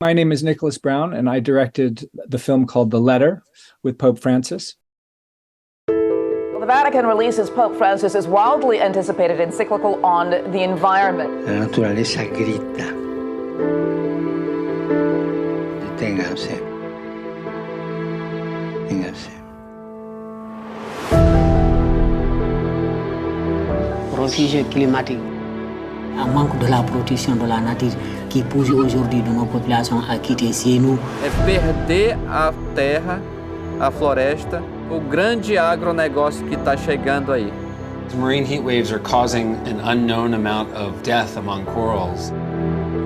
My name is Nicholas Brown, and I directed the film called The Letter with Pope Francis. Well, the Vatican releases Pope Francis's wildly anticipated encyclical on the environment. La naturaleza grita. Deténganse. Deténganse. Protéger climatique. Un manque de la protection de la nature qui pousse aujourd'hui de nos populations à quitter chez nous. É perder a terra, a floresta, o grande agronegócio que está chegando aí. Marine heat waves are causing an unknown amount of death among corals.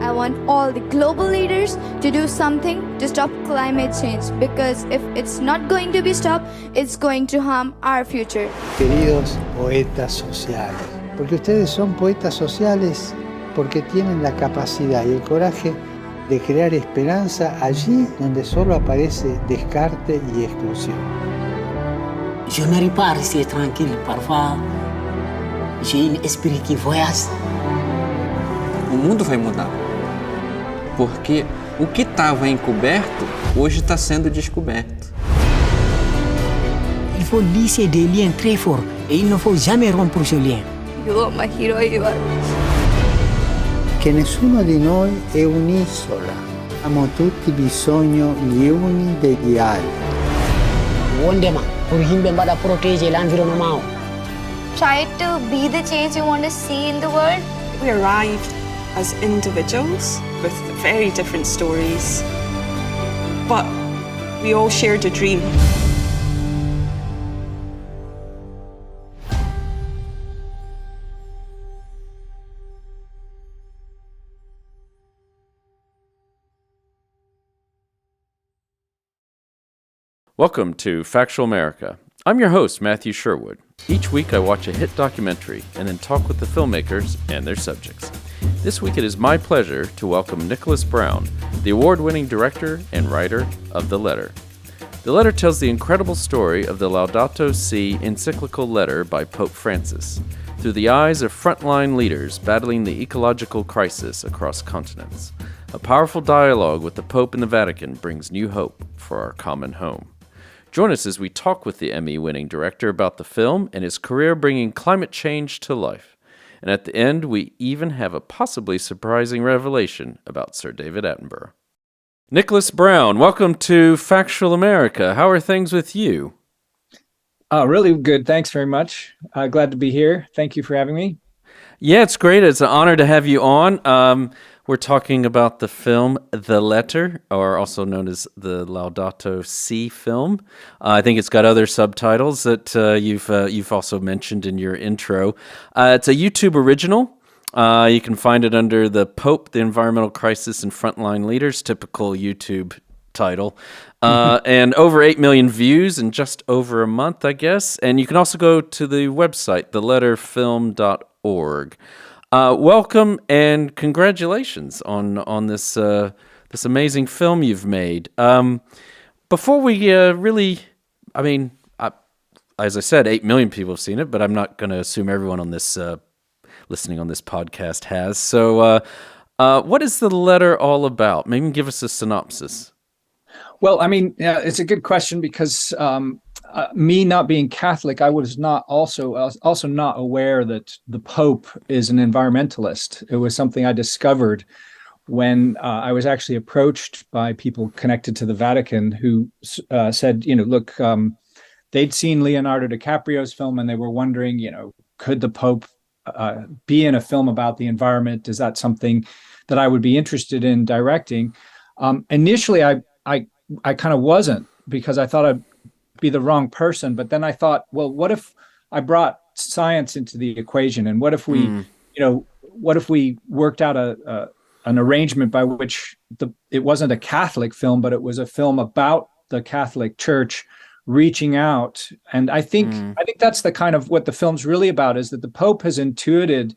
I want all the global leaders to do something to stop climate change, because if it's not going to be stopped, it's going to harm our future. Queridos poetas sociales, porque ustedes son poetas sociales porque tienen la capacidad y el coraje de crear esperanza allí donde solo aparece descarte y exclusión. Je n'arrive pas à rester tranquille. Parfois, j'ai un esprit qui voyage. O mundo vai mudar, porque o que estava encoberto hoje está sendo descoberto. Il faut lisser des liens très forts et il ne faut jamais rompre ce lien. You are my hero, you are. Che nessuno di noi è un'isola. Abbiamo tutti bisogno gli uni degli altri. Wondema, pour himbe mbada protéger l'environnement. Try to be the change you want to see in the world. We arrived as individuals with very different stories, but we all shared a dream. Welcome to Factual America. I'm your host, Matthew Sherwood. Each week I watch a hit documentary and then talk with the filmmakers and their subjects. This week it is my pleasure to welcome Nicolas Brown, the award-winning director and writer of The Letter. The Letter tells the incredible story of the Laudato Si encyclical letter by Pope Francis, through the eyes of frontline leaders battling the ecological crisis across continents. A powerful dialogue with the Pope and the Vatican brings new hope for our common home. Join us as we talk with the Emmy-winning director about the film and his career bringing climate change to life. And at the end, we even have a possibly surprising revelation about Sir David Attenborough. Nicolas Brown, welcome to Factual America. How are things with you? Really good. Thanks very much. Glad to be here. Thank you for having me. Yeah, it's great. It's an honor to have you on. We're talking about the film The Letter, or also known as the Laudato Si film. I think it's got other subtitles that you've also mentioned in your intro. It's a YouTube original. You can find it under The Pope, the Environmental Crisis and Frontline Leaders, typical YouTube title. And over 8 million views in just over a month, I guess. And you can also go to the website, theletterfilm.org. Welcome and congratulations on this this amazing film you've made. Before we as I said, 8 million people have seen it, but I'm not going to assume everyone on this listening on this podcast has. So, what is The Letter all about? Maybe give us a synopsis. Well, it's a good question because me not being Catholic, I was not also not aware that the Pope is an environmentalist. It was something I discovered when I was actually approached by people connected to the Vatican who said, look, they'd seen Leonardo DiCaprio's film and they were wondering, could the Pope be in a film about the environment? Is that something that I would be interested in directing? Initially, I kind of wasn't, because I thought I'd be the wrong person. But then I thought, well, what if I brought science into the equation? And what if we, what if we worked out an arrangement by which it wasn't a Catholic film, but it was a film about the Catholic Church reaching out? And I think that's the kind of what the film's really about, is that the Pope has intuited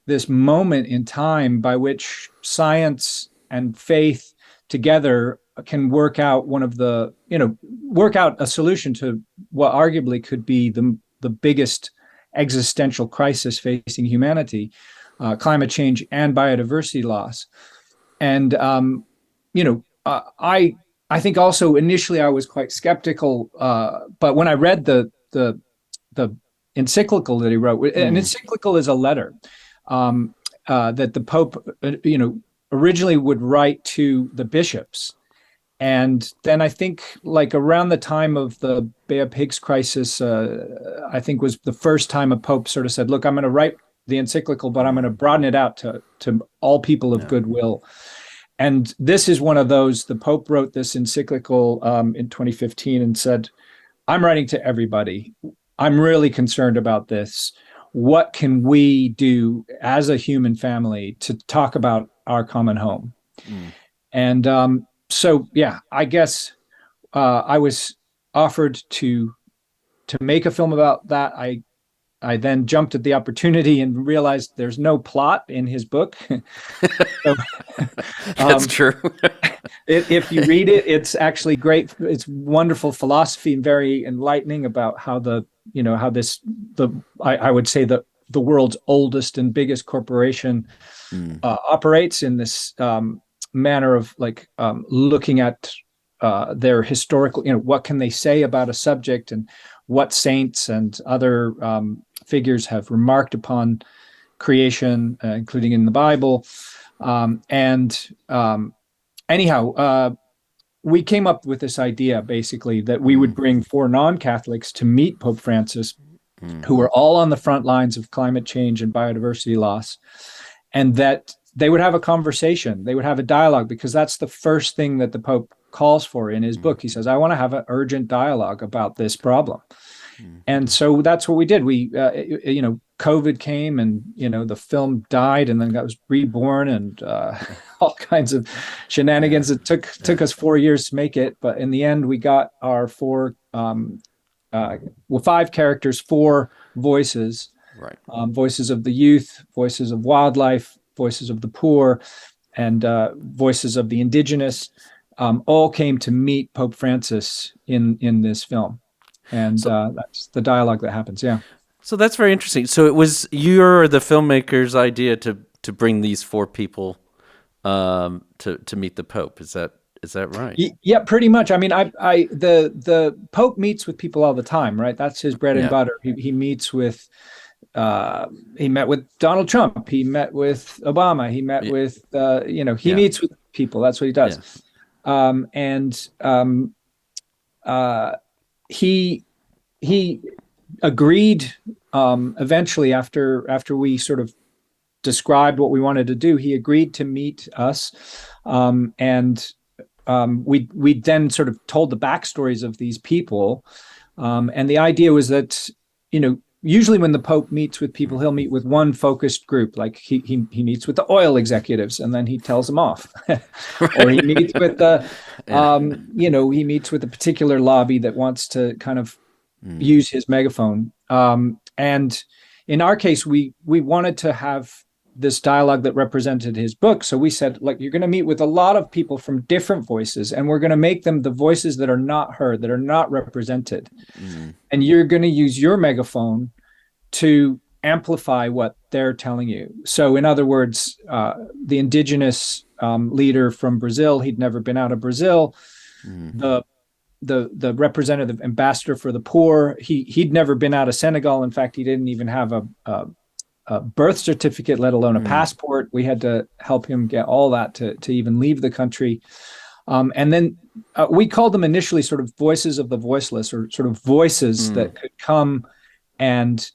this moment in time by which science and faith together can work out work out a solution to what arguably could be the biggest existential crisis facing humanity, climate change and biodiversity loss. And I think also initially I was quite skeptical, but when I read the encyclical that he wrote, an encyclical is a letter that the Pope, originally would write to the bishops. And then I think like around the time of the Bay of Pigs crisis, I think was the first time a Pope sort of said, look, I'm going to write the encyclical, but I'm going to broaden it out to all people of goodwill. And this is one of those. The Pope wrote this encyclical in 2015 and said, I'm writing to everybody. I'm really concerned about this. What can we do as a human family to talk about our common home? And so, yeah, I guess I was offered to make a film about that. I then jumped at the opportunity and realized there's no plot in his book. So, That's true. If you read it, it's actually great. It's wonderful philosophy and very enlightening about how I would say the world's oldest and biggest corporation operates in this manner of looking at their historical, what can they say about a subject, and what saints and other figures have remarked upon creation, including in the Bible. Anyhow, we came up with this idea basically that we would bring 4 non-Catholics to meet Pope Francis, who were all on the front lines of climate change and biodiversity loss, and that they would have a conversation, they would have a dialogue, because that's the first thing that the Pope calls for in his book. He says, I want to have an urgent dialogue about this problem. And so that's what we did. We, COVID came, and, the film died and then was reborn, and all kinds of shenanigans. It took us 4 years to make it. But in the end, we got our 5 characters, 4 voices, right? Voices of the youth, voices of wildlife, voices of the poor, and voices of the indigenous, all came to meet Pope Francis in this film. And that's the dialogue that happens. Yeah. So that's very interesting. So it was the filmmaker's idea to bring these 4 people to meet the Pope. Is that right? Yeah, pretty much. I mean, the Pope meets with people all the time, right? That's his bread and butter. He meets with. He met with Donald Trump. He met with Obama. He met with. He meets with people. That's what he does. He agreed eventually after we sort of described what we wanted to do. He agreed to meet us, and we then sort of told the backstories of these people, and the idea was that usually when the Pope meets with people, he'll meet with one focused group. Like he meets with the oil executives, and then he tells them off. Or he meets with he meets with a particular lobby that wants to kind of use his megaphone. And in our case, we wanted to have this dialogue that represented his book. So we said, you're going to meet with a lot of people from different voices, and we're going to make them the voices that are not heard, that are not represented. And you're going to use your megaphone to amplify what they're telling you. So in other words, the indigenous leader from Brazil, he'd never been out of Brazil. The representative ambassador for the poor, he'd never been out of Senegal. In fact, he didn't even have a birth certificate, let alone a passport. We had to help him get all that to even leave the country. And then we called them initially sort of voices of the voiceless, or sort of voices that could come and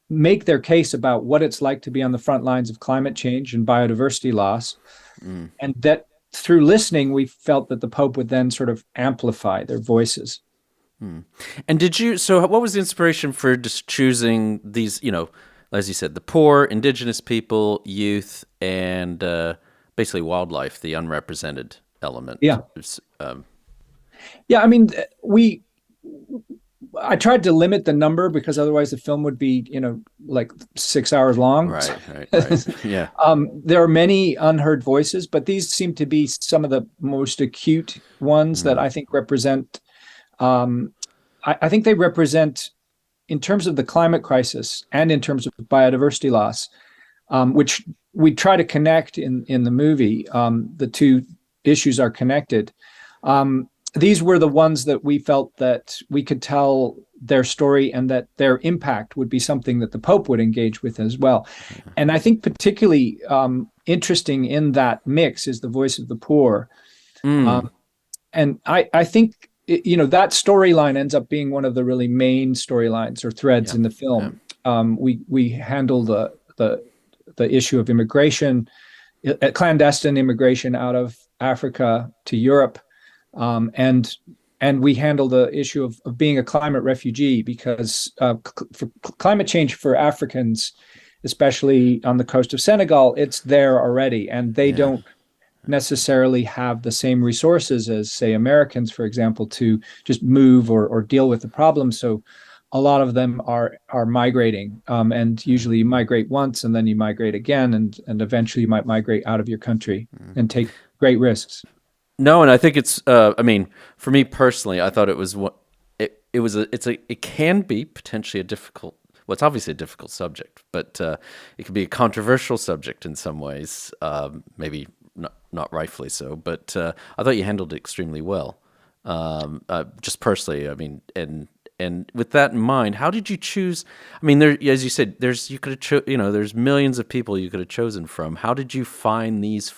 make their case about what it's like to be on the front lines of climate change and biodiversity loss. And that through listening, we felt that the Pope would then sort of amplify their voices. And what was the inspiration for just choosing these, as you said, the poor, indigenous people, youth, and basically wildlife, the unrepresented element? Yeah. I mean, I tried to limit the number because otherwise the film would be, 6 hours long. Right. Yeah. There are many unheard voices, but these seem to be some of the most acute ones that I think represent. I think they represent, in terms of the climate crisis and in terms of biodiversity loss, which we try to connect in the movie, the two issues are connected. These were the ones that we felt that we could tell their story and that their impact would be something that the Pope would engage with as well. And I think particularly interesting in that mix is the voice of the poor. And I think, that storyline ends up being one of the really main storylines or threads in the film. We handle the issue of immigration, clandestine immigration out of Africa to Europe. And we handle the issue of being a climate refugee, because for climate change for Africans, especially on the coast of Senegal, it's there already, and they don't necessarily have the same resources as, say, Americans, for example, to just move or deal with the problem. So a lot of them are migrating, and usually you migrate once and then you migrate again, and eventually you might migrate out of your country and take great risks. No, and I think it's. I mean, for me personally, I thought it can be potentially a difficult. Well, it's obviously a difficult subject, but it can be a controversial subject in some ways. Maybe not rightfully so, but I thought you handled it extremely well. Just personally, I mean, and with that in mind, how did you choose? I mean, as you said, there's millions of people you could have chosen from. How did you find these?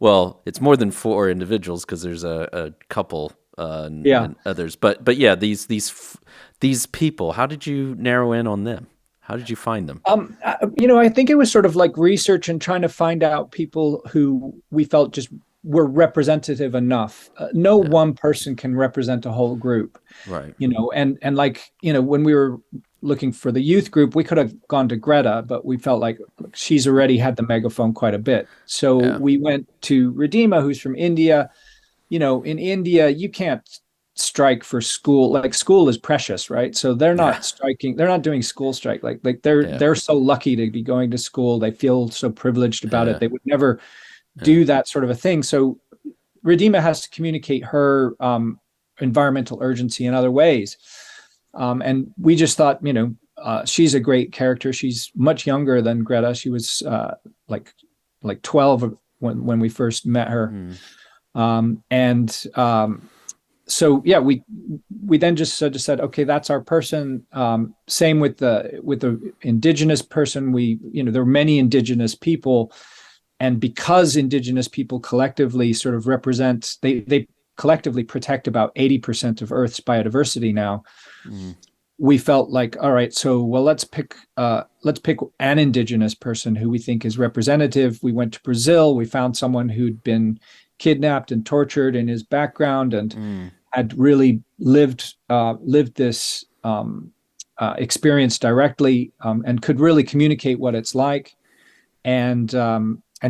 Well, it's more than 4 individuals because there's a couple and others. But yeah, these people. How did you narrow in on them? How did you find them? I think it was sort of like research and trying to find out people who we felt just were representative enough. No one person can represent a whole group, right? And like when we were looking for the youth group, we could have gone to Greta, but we felt like she's already had the megaphone quite a bit. So we went to Ridhima, who's from India. In India, you can't strike for school. Like, school is precious, right? So they're not striking. They're not doing school strike. Like they're so lucky to be going to school. They feel so privileged about it. They would never do that sort of a thing. So Ridhima has to communicate her environmental urgency in other ways. And we just thought, she's a great character. She's much younger than Greta. She was like 12 when we first met her. So we then just said, okay, that's our person. Same with the indigenous person. There are many indigenous people, and because indigenous people collectively sort of represent, they collectively protect about 80% of Earth's biodiversity now. We felt like, all right, so let's pick an indigenous person who we think is representative. We went to Brazil. We found someone who'd been kidnapped and tortured in his background and had really lived this experience directly, and could really communicate what it's like. And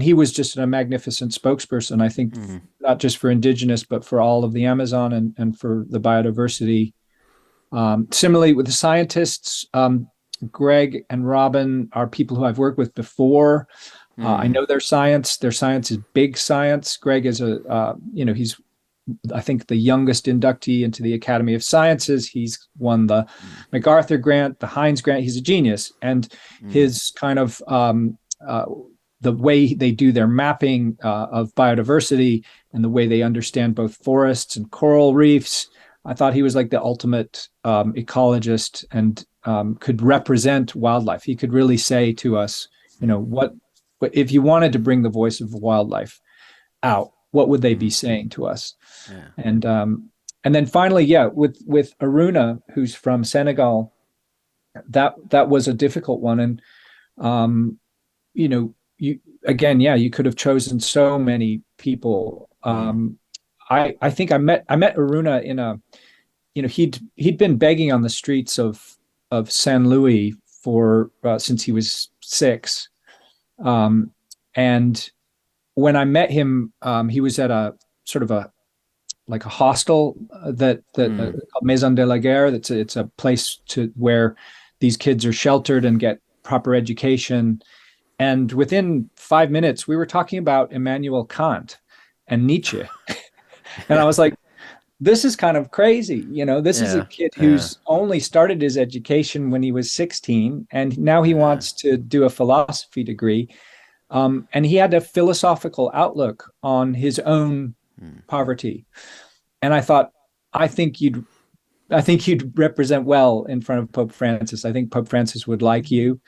he was just a magnificent spokesperson, I think, not just for indigenous, but for all of the Amazon and for the biodiversity. Similarly with the scientists, Greg and Robin are people who I've worked with before. I know their science. Their science is big science. Greg is he's, I think, the youngest inductee into the Academy of Sciences. He's won the MacArthur grant, the Heinz grant. He's a genius. And his kind of, the way they do their mapping of biodiversity and the way they understand both forests and coral reefs, I thought he was like the ultimate ecologist, and could represent wildlife. He could really say to us, what if you wanted to bring the voice of wildlife out, what would they be saying to us? And then finally, with Arouna, who's from Senegal, that was a difficult one. And you could have chosen so many people. I think I met Arouna in a, he'd been begging on the streets of Saint Louis for since he was 6. And when I met him, he was at a sort of a hostel that Maison de la Guerre. It's a place where these kids are sheltered and get proper education. And within 5 minutes, we were talking about Immanuel Kant and Nietzsche. And I was like, this is kind of crazy. This is a kid who's only started his education when he was 16, and now he wants to do a philosophy degree. And he had a philosophical outlook on his own poverty. And I thought, I think you'd represent well in front of Pope Francis. I think Pope Francis would like you,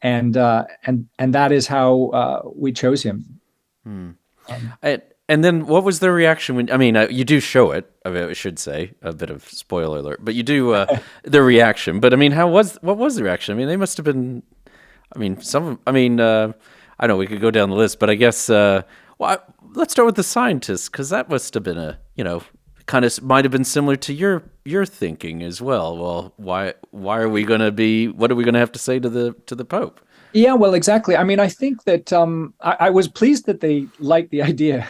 and that is how we chose him. And then, what was the reaction when? I mean, you do show it. I should say a bit of spoiler alert, but you do the reaction. But I mean, what was the reaction? I mean, they must have been. I mean, I know we could go down the list, but I guess let's start with the scientists, because that must have been kind of might have been similar to your thinking as well. Well, why are we going to be? What are we going to have to say to the Pope? Yeah, well, exactly. I mean, I think that I was pleased that they liked the idea.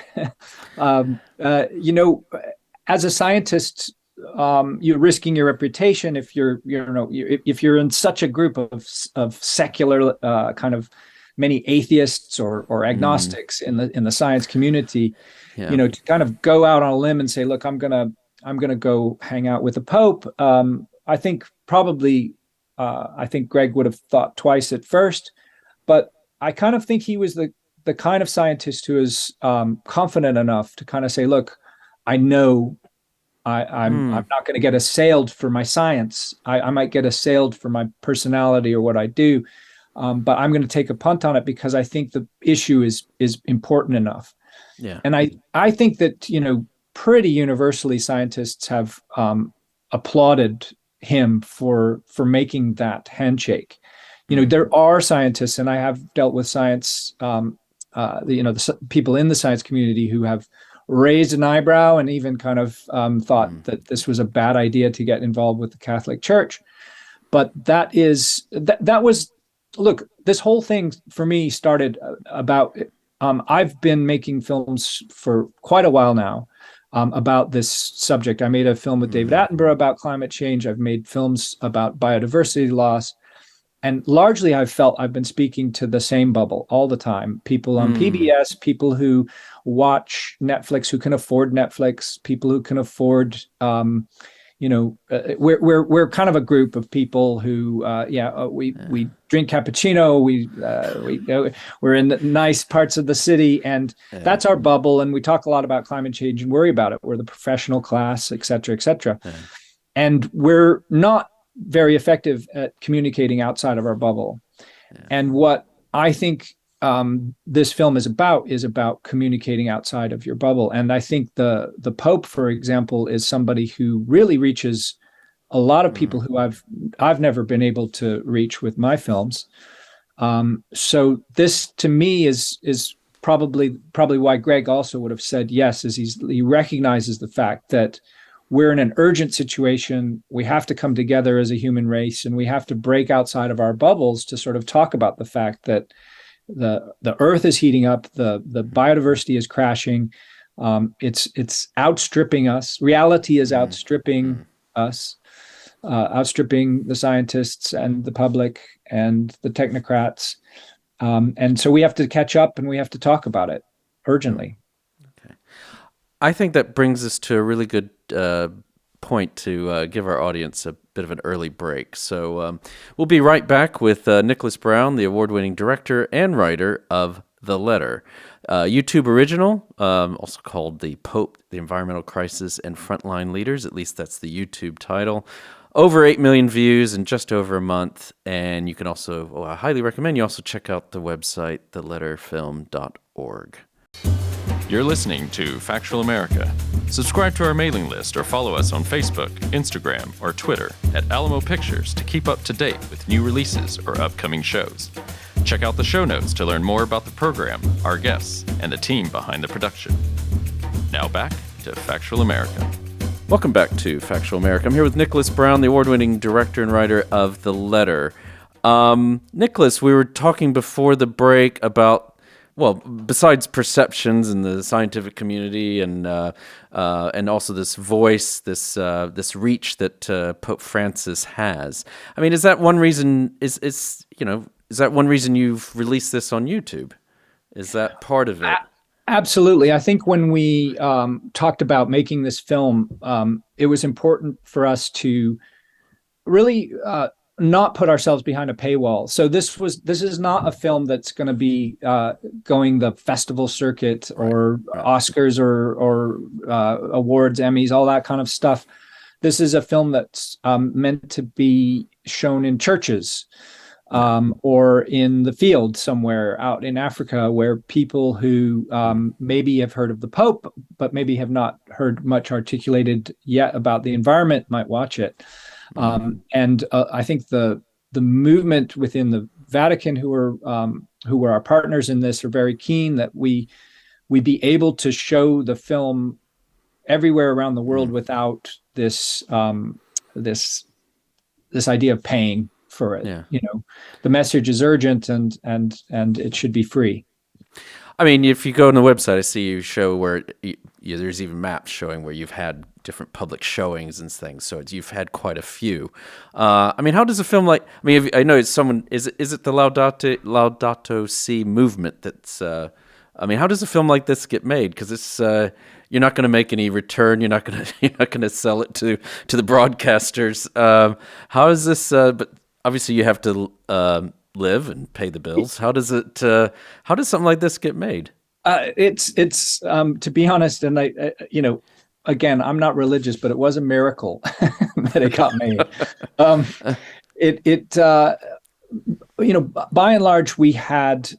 As a scientist, you're risking your reputation if if you're in such a group of secular kind of many atheists or agnostics in the science community. Yeah. To kind of go out on a limb and say, look, I'm gonna go hang out with the Pope. I think Greg would have thought twice at first, but I kind of think he was the kind of scientist who is confident enough to kind of say, look, I know I'm not going to get assailed for my science. I might get assailed for my personality or what I do, but I'm going to take a punt on it because I think the issue is important enough. Yeah. And I think that, pretty universally scientists have applauded him for making that handshake. There are scientists, and I have dealt with science, the people in the science community who have raised an eyebrow and even kind of thought that this was a bad idea to get involved with the Catholic Church. But that was, look, this whole thing for me started about, I've been making films for quite a while now about this subject. I made a film with David Attenborough about climate change. I've made films about biodiversity loss. And largely I've felt I've been speaking to the same bubble all the time. People on PBS, people who watch Netflix, who can afford Netflix, people who can afford, we're kind of a group of people who, we drink cappuccino, we're in the nice parts of the city, and that's our bubble. And we talk a lot about climate change and worry about it. We're the professional class, et cetera, et cetera. Yeah. And we're not very effective at communicating outside of our bubble. Yeah. And what I think this film is about communicating outside of your bubble. And I think the Pope, for example, is somebody who really reaches a lot of people who I've never been able to reach with my films. So this, to me, is probably why Greg also would have said yes, is he recognizes the fact that we're in an urgent situation. We have to come together as a human race, and we have to break outside of our bubbles to sort of talk about the fact that the earth is heating up, the biodiversity is crashing, it's outstripping us. Reality is outstripping us, outstripping the scientists and the public and the technocrats, and so we have to catch up and we have to talk about it urgently. Okay, I think that brings us to a really good point to give our audience a bit of an early break. So we'll be right back with Nicolas Brown, the award-winning director and writer of The Letter, YouTube original, also called The Pope, the Environmental Crisis and Frontline Leaders. At least that's the YouTube title. Over 8 million views in just over a month. And you can also, I highly recommend you also check out the website, theletterfilm.org. You're listening to Factual America. Subscribe to our mailing list or follow us on Facebook, Instagram, or Twitter at Alamo Pictures to keep up to date with new releases or upcoming shows. Check out the show notes to learn more about the program, our guests, and the team behind the production. Now back to Factual America. Welcome back to Factual America. I'm here with Nicolas Brown, the award-winning director and writer of The Letter. Nicolas, we were talking before the break about, well, besides perceptions in the scientific community and also this voice, this reach that Pope Francis has. I mean, is that one reason? Is that one reason you've released this on YouTube? Is that part of it? Absolutely. I think when we talked about making this film, it was important for us to really not put ourselves behind a paywall. So this is not a film that's going to be going the festival circuit or Oscars or awards, Emmys, all that kind of stuff. This is a film that's meant to be shown in churches or in the field somewhere out in Africa, where people who maybe have heard of the Pope, but maybe have not heard much articulated yet about the environment might watch it. And I think the movement within the Vatican, who were our partners in this, are very keen that we be able to show the film everywhere around the world without this this idea of paying for it. Yeah. The message is urgent and it should be free. I mean, if you go on the website, I see you show where there's even maps showing where you've had different public showings and things. So you've had quite a few. I mean, how does a film like? I mean, I know it's someone. Is it the Laudato Si movement that's? I mean, how does a film like this get made? Because it's you're not going to make any return. You're not going to sell it to the broadcasters. How is this? But obviously, you have to live and pay the bills. How does something like this get made? It's to be honest, and I again, I'm not religious, but it was a miracle that it got made. By and large, we had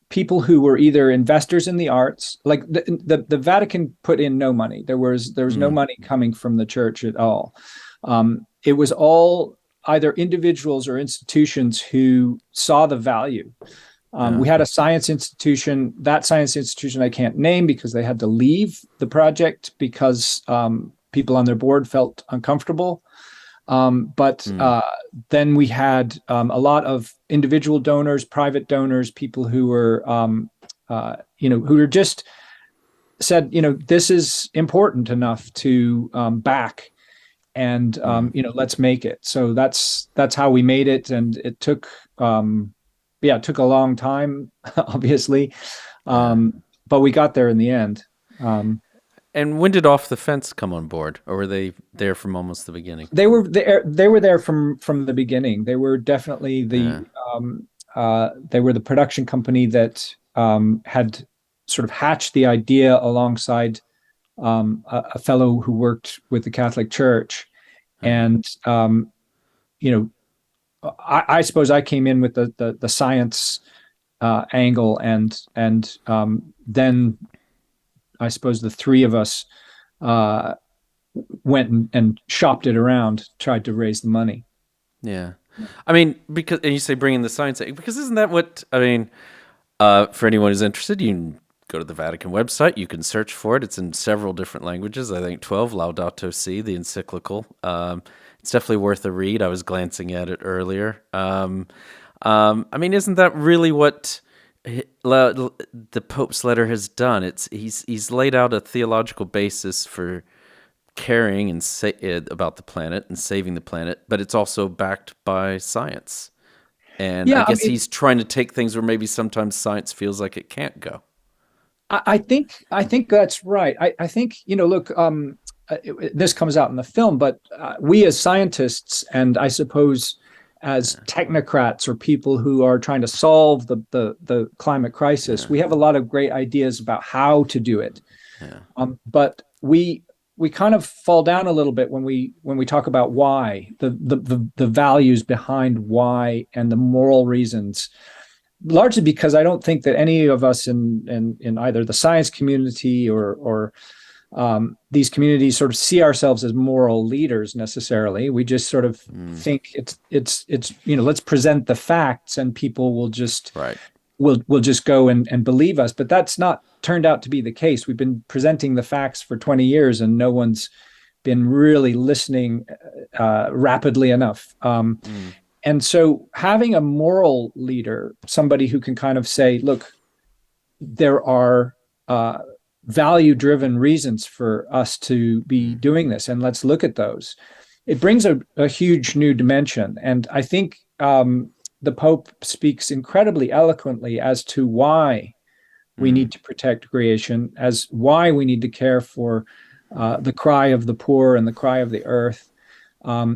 people who were either investors in the arts, like the Vatican put in no money. There was no money coming from the church at all. It was all either individuals or institutions who saw the value. We had a science institution. That science institution I can't name because they had to leave the project because people on their board felt uncomfortable. But then we had a lot of individual donors, private donors, people who were, who were just said, this is important enough to back, and let's make it. So that's how we made it, and it took it took a long time, obviously, but we got there in the end. And when did Off the Fence come on board, or were they there from almost the beginning? They were there. They were there from the beginning. They were definitely they were the production company that had sort of hatched the idea alongside a fellow who worked with the Catholic Church, and I suppose I came in with the science angle, and then I suppose the three of us went and shopped it around, tried to raise the money. Yeah. I mean, and you say bring in the science, because isn't that what, I mean, for anyone who's interested, you can go to the Vatican website, you can search for it. It's in several different languages, I think 12, Laudato Si, the encyclical. It's definitely worth a read. I was glancing at it earlier. I mean, isn't that really what the Pope's letter has done? He's laid out a theological basis for caring and about the planet and saving the planet, but it's also backed by science. And I guess he's trying to take things where maybe sometimes science feels like it can't go. I think that's right. I think, look, this comes out in the film, but we as scientists, and I suppose as technocrats or people who are trying to solve the climate crisis, we have a lot of great ideas about how to do it. But we kind of fall down a little bit when we talk about why, the values behind why and the moral reasons, largely because I don't think that any of us in either the science community or these communities sort of see ourselves as moral leaders necessarily. We just sort of think it's let's present the facts and people will just will just go and believe us. But that's not turned out to be the case. We've been presenting the facts for 20 years and no one's been really listening rapidly enough. And so having a moral leader, somebody who can kind of say, look, there are value-driven reasons for us to be doing this, and let's look at those. It brings a huge new dimension. And I think the Pope speaks incredibly eloquently as to why we need to protect creation, as why we need to care for the cry of the poor and the cry of the earth.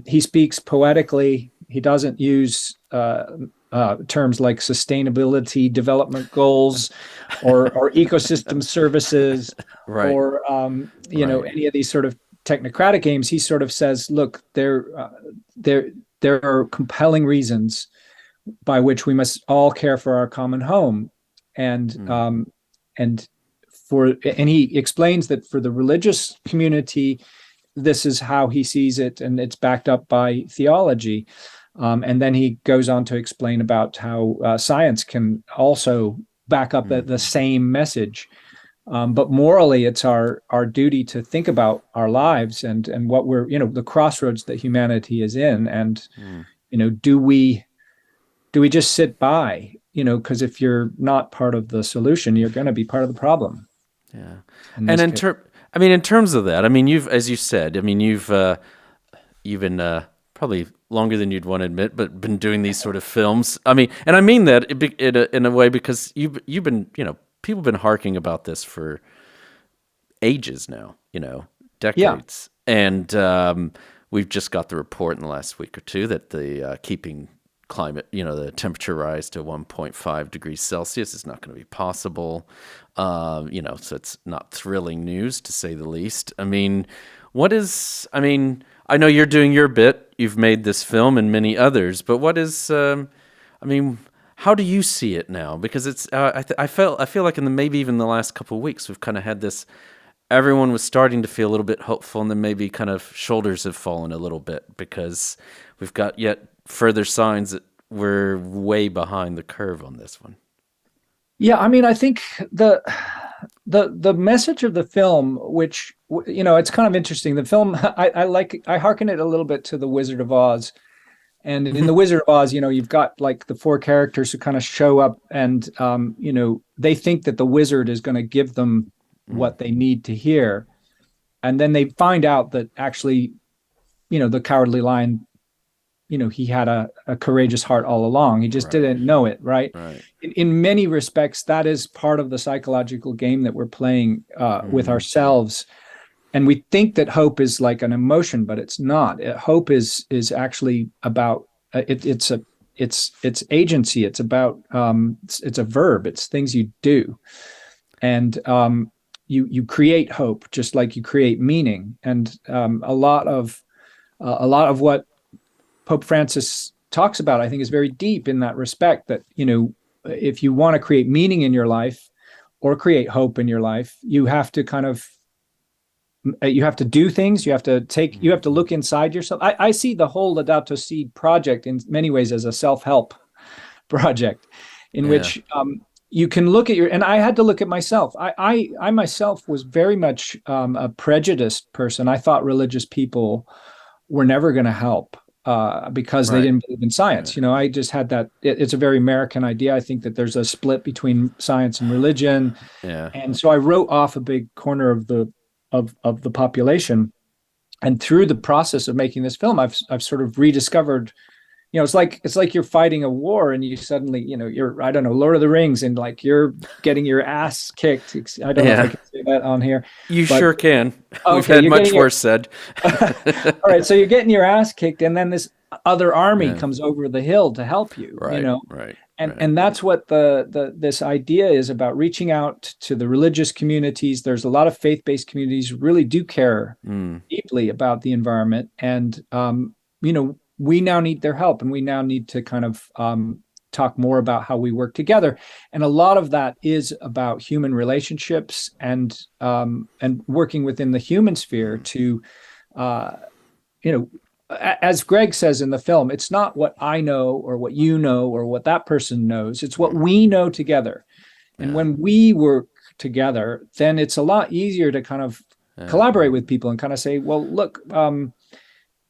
He speaks poetically, He doesn't use terms like sustainability development goals or ecosystem services Right. or any of these sort of technocratic aims. He sort of says, look, there are compelling reasons by which we must all care for our common home, and he explains that for the religious community, this is how he sees it, and it's backed up by theology. And then he goes on to explain about how science can also back up the same message. But morally, it's our duty to think about our lives and what we're, the crossroads that humanity is in. And, do we just sit by, because if you're not part of the solution, you're going to be part of the problem. Yeah. And in terms of that, as you said, you've been probably longer than you'd want to admit, but been doing these sort of films. And I mean that in a way because you've been, people have been harking about this for ages now, decades. Yeah. And we've just got the report in the last week or two that the keeping climate, the temperature rise to 1.5 degrees Celsius is not going to be possible. So it's not thrilling news, to say the least. I know you're doing your bit. You've made this film and many others, but what is, how do you see it now? Because it's, I feel like maybe even the last couple of weeks, we've kind of had this, everyone was starting to feel a little bit hopeful, and then maybe kind of shoulders have fallen a little bit because we've got yet further signs that we're way behind the curve on this one. Yeah, I think the message of the film, which, it's kind of interesting. The film, I hearken it a little bit to The Wizard of Oz. And in The Wizard of Oz, you've got like the four characters who kind of show up and, they think that the wizard is going to give them what they need to hear. And then they find out that actually, the Cowardly Lion, he had a courageous heart all along. He just didn't know it, right? In many respects, that is part of the psychological game that we're playing with ourselves. And we think that hope is like an emotion, but it's not. Hope is actually about it's agency. It's about it's a verb. It's things you do, and you create hope just like you create meaning. And a lot of what Pope Francis talks about, I think, is very deep in that respect. That if you want to create meaning in your life or create hope in your life, you have to you have to do things. You have to look inside yourself. I see the whole Laudato Si project in many ways as a self-help project in which you can look at and I had to look at myself. I myself was very much a prejudiced person. I thought religious people were never going to help because they didn't believe in science. I just had that. It's a very American idea. I think that there's a split between science and religion. Yeah. And so I wrote off a big corner of the population, and through the process of making this film, I've sort of rediscovered, it's like you're fighting a war and you suddenly, you're, I don't know, Lord of the Rings, and like you're getting your ass kicked. I don't know if I can say that on here. You sure can. We've had much worse said. All right, so you're getting your ass kicked, and then this other army comes over the hill to help you. Right. And that's what this idea is about, reaching out to the religious communities. There's a lot of faith-based communities who really do care deeply about the environment. And, we now need their help, and we now need to kind of talk more about how we work together. And a lot of that is about human relationships and working within the human sphere to, as Greg says in the film, it's not what I know or what you know or what that person knows. It's what we know together. And when we work together, then it's a lot easier to kind of collaborate with people and kind of say, well, look,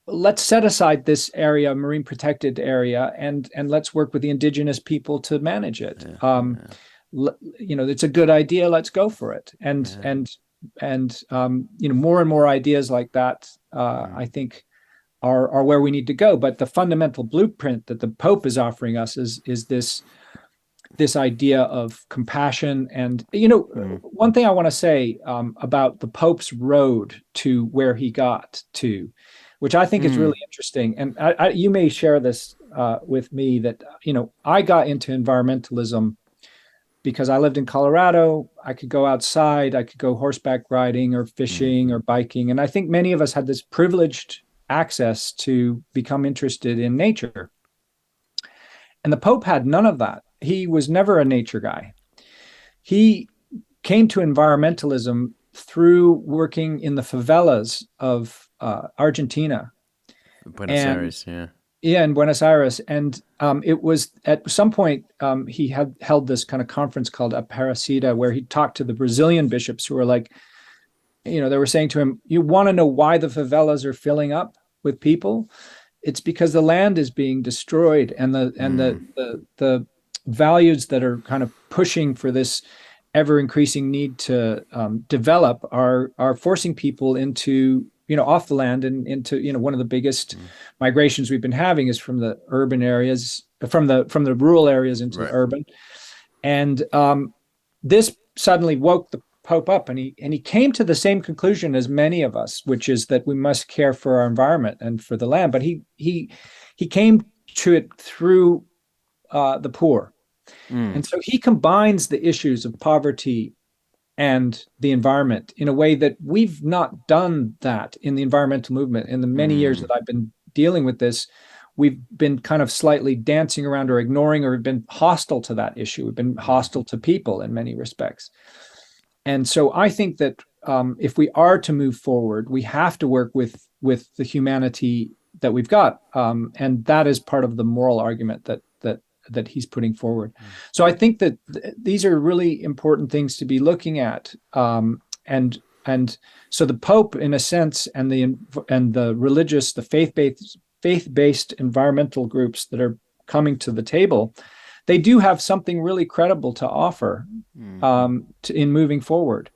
let's set aside this area, marine protected area, and let's work with the indigenous people to manage it. It's a good idea. Let's go for it. And more and more ideas like that, I think, are where we need to go. But the fundamental blueprint that the Pope is offering us is this idea of compassion. And, one thing I want to say about the Pope's road to where he got to, which I think is really interesting. And you may share this with me that, I got into environmentalism because I lived in Colorado. I could go outside, I could go horseback riding or fishing or biking. And I think many of us had this privileged access to become interested in nature. And the Pope had none of that. He was never a nature guy. He came to environmentalism through working in the favelas of Argentina. Buenos Aires, yeah. Yeah, in Buenos Aires. And it was at some point, he had held this kind of conference called Aparecida, where he talked to the Brazilian bishops who were like, they were saying to him, you want to know why the favelas are filling up with people? It's because the land is being destroyed, and the values that are kind of pushing for this ever increasing need to develop are forcing people into, off the land and into, one of the biggest migrations we've been having is from the urban areas, from the rural areas into the urban. And this suddenly woke the Pope up, and he came to the same conclusion as many of us, which is that we must care for our environment and for the land. But he came to it through the poor. And so he combines the issues of poverty and the environment in a way that we've not done that in the environmental movement. In the many years that I've been dealing with this, we've been kind of slightly dancing around or ignoring, or we've been hostile to that issue. We've been hostile to people in many respects. And so I think that if we are to move forward, we have to work with the humanity that we've got. And that is part of the moral argument that he's putting forward. So I think that these are really important things to be looking at. And so the Pope, in a sense, and the religious, the faith-based environmental groups that are coming to the table, they do have something really credible to offer in moving forward.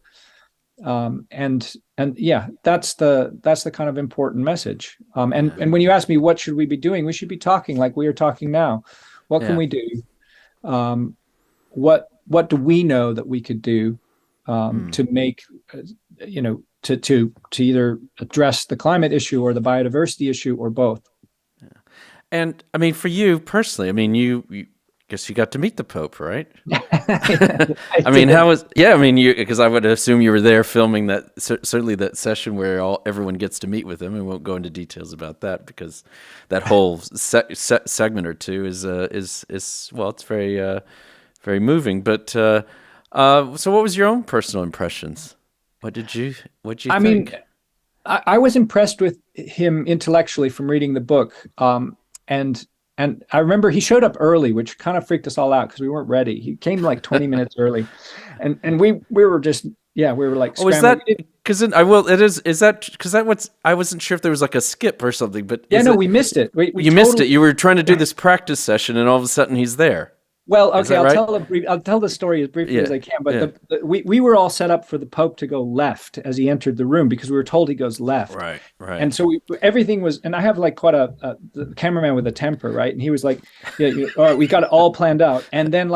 And yeah, that's the kind of important message. And when you ask me what should we be doing, we should be talking like we are talking now. What can we do? What do we know that we could do to make, to either address the climate issue or the biodiversity issue or both? Yeah. And I mean, for you personally, I mean, you guess you got to meet the Pope, right? I mean, because I would assume you were there filming that, certainly that session where everyone gets to meet with him. And won't go into details about that because that whole segment or two is well, it's very, very moving. But so what was your own personal impressions? What did you think? I mean, I was impressed with him intellectually from reading the book. And I remember he showed up early, which kind of freaked us all out because we weren't ready. He came like 20 minutes early, and we were just we were like. Oh, is that because I wasn't sure if there was like a skip or something, but we missed it. You missed it. You were trying to do this practice session, and all of a sudden he's there. Well, okay, I'll tell the story as briefly as I can. But we were all set up for the Pope to go left as he entered the room because we were told he goes left. Right. And so everything was, and I have like quite the cameraman with a temper, right? And he was like, all right, we got it all planned out. And then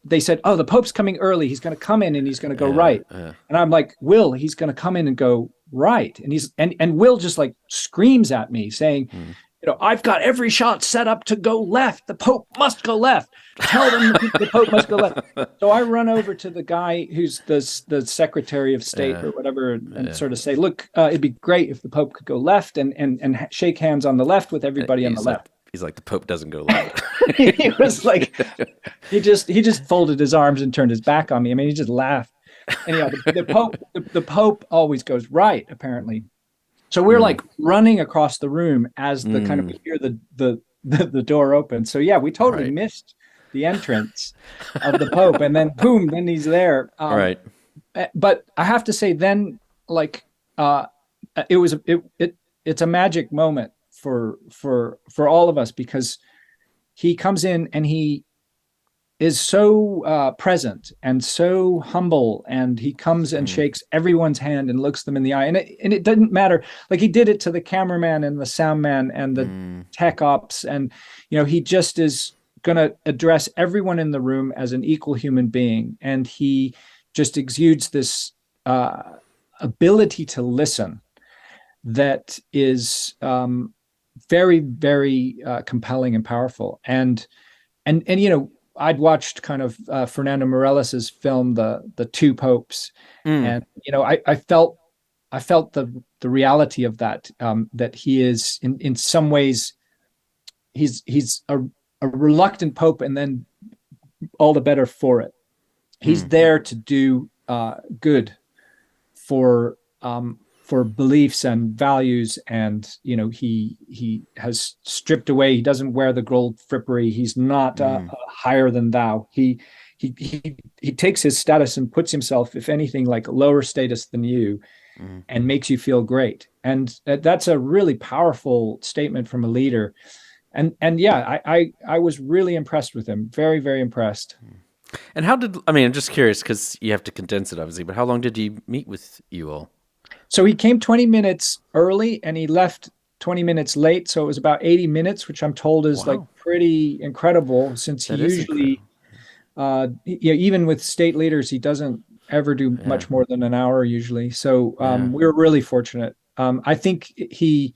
they said, oh, the Pope's coming early. He's going to come in and he's going to go right. And I'm like, Will, he's going to come in and go right. And and Will just like screams at me saying, I've got every shot set up to go left. The Pope must go left. Tell them the Pope must go left. So I run over to the guy who's the Secretary of State or whatever and sort of say, look, it'd be great if the Pope could go left and shake hands on the left with everybody on the left. He's like, the Pope doesn't go left. He was like, he just folded his arms and turned his back on me. I mean, he just laughed. Anyhow, the Pope always goes right, apparently. So we're like running across the room as the kind of we hear the door open. So yeah, we totally missed the entrance of the Pope, and then boom, then he's there. Right. But I have to say, then it's a magic moment for all of us because he comes in and he is so present and so humble, and he comes and shakes everyone's hand and looks them in the eye. And it didn't matter. Like he did it to the cameraman and the sound man and the tech ops. And, he just is going to address everyone in the room as an equal human being. And he just exudes this ability to listen that is very, very compelling and powerful. And I'd watched kind of Fernando Meirelles' film, the Two Popes, and I felt the reality of that. That he is in some ways he's a reluctant pope, and then all the better for it. He's there to do good for beliefs and values, and he has stripped away. He doesn't wear the gold frippery. He's not higher than thou. He takes his status and puts himself, if anything, like lower status than you, and makes you feel great. And that's a really powerful statement from a leader. And yeah, I was really impressed with him. Very, very impressed. And I'm just curious, because you have to condense it, obviously, but how long did he meet with you all? So he came 20 minutes early and he left 20 minutes late. So it was about 80 minutes, which I'm told is like pretty incredible, since he usually, even with state leaders, he doesn't ever do much more than an hour usually. So we were really fortunate. I think he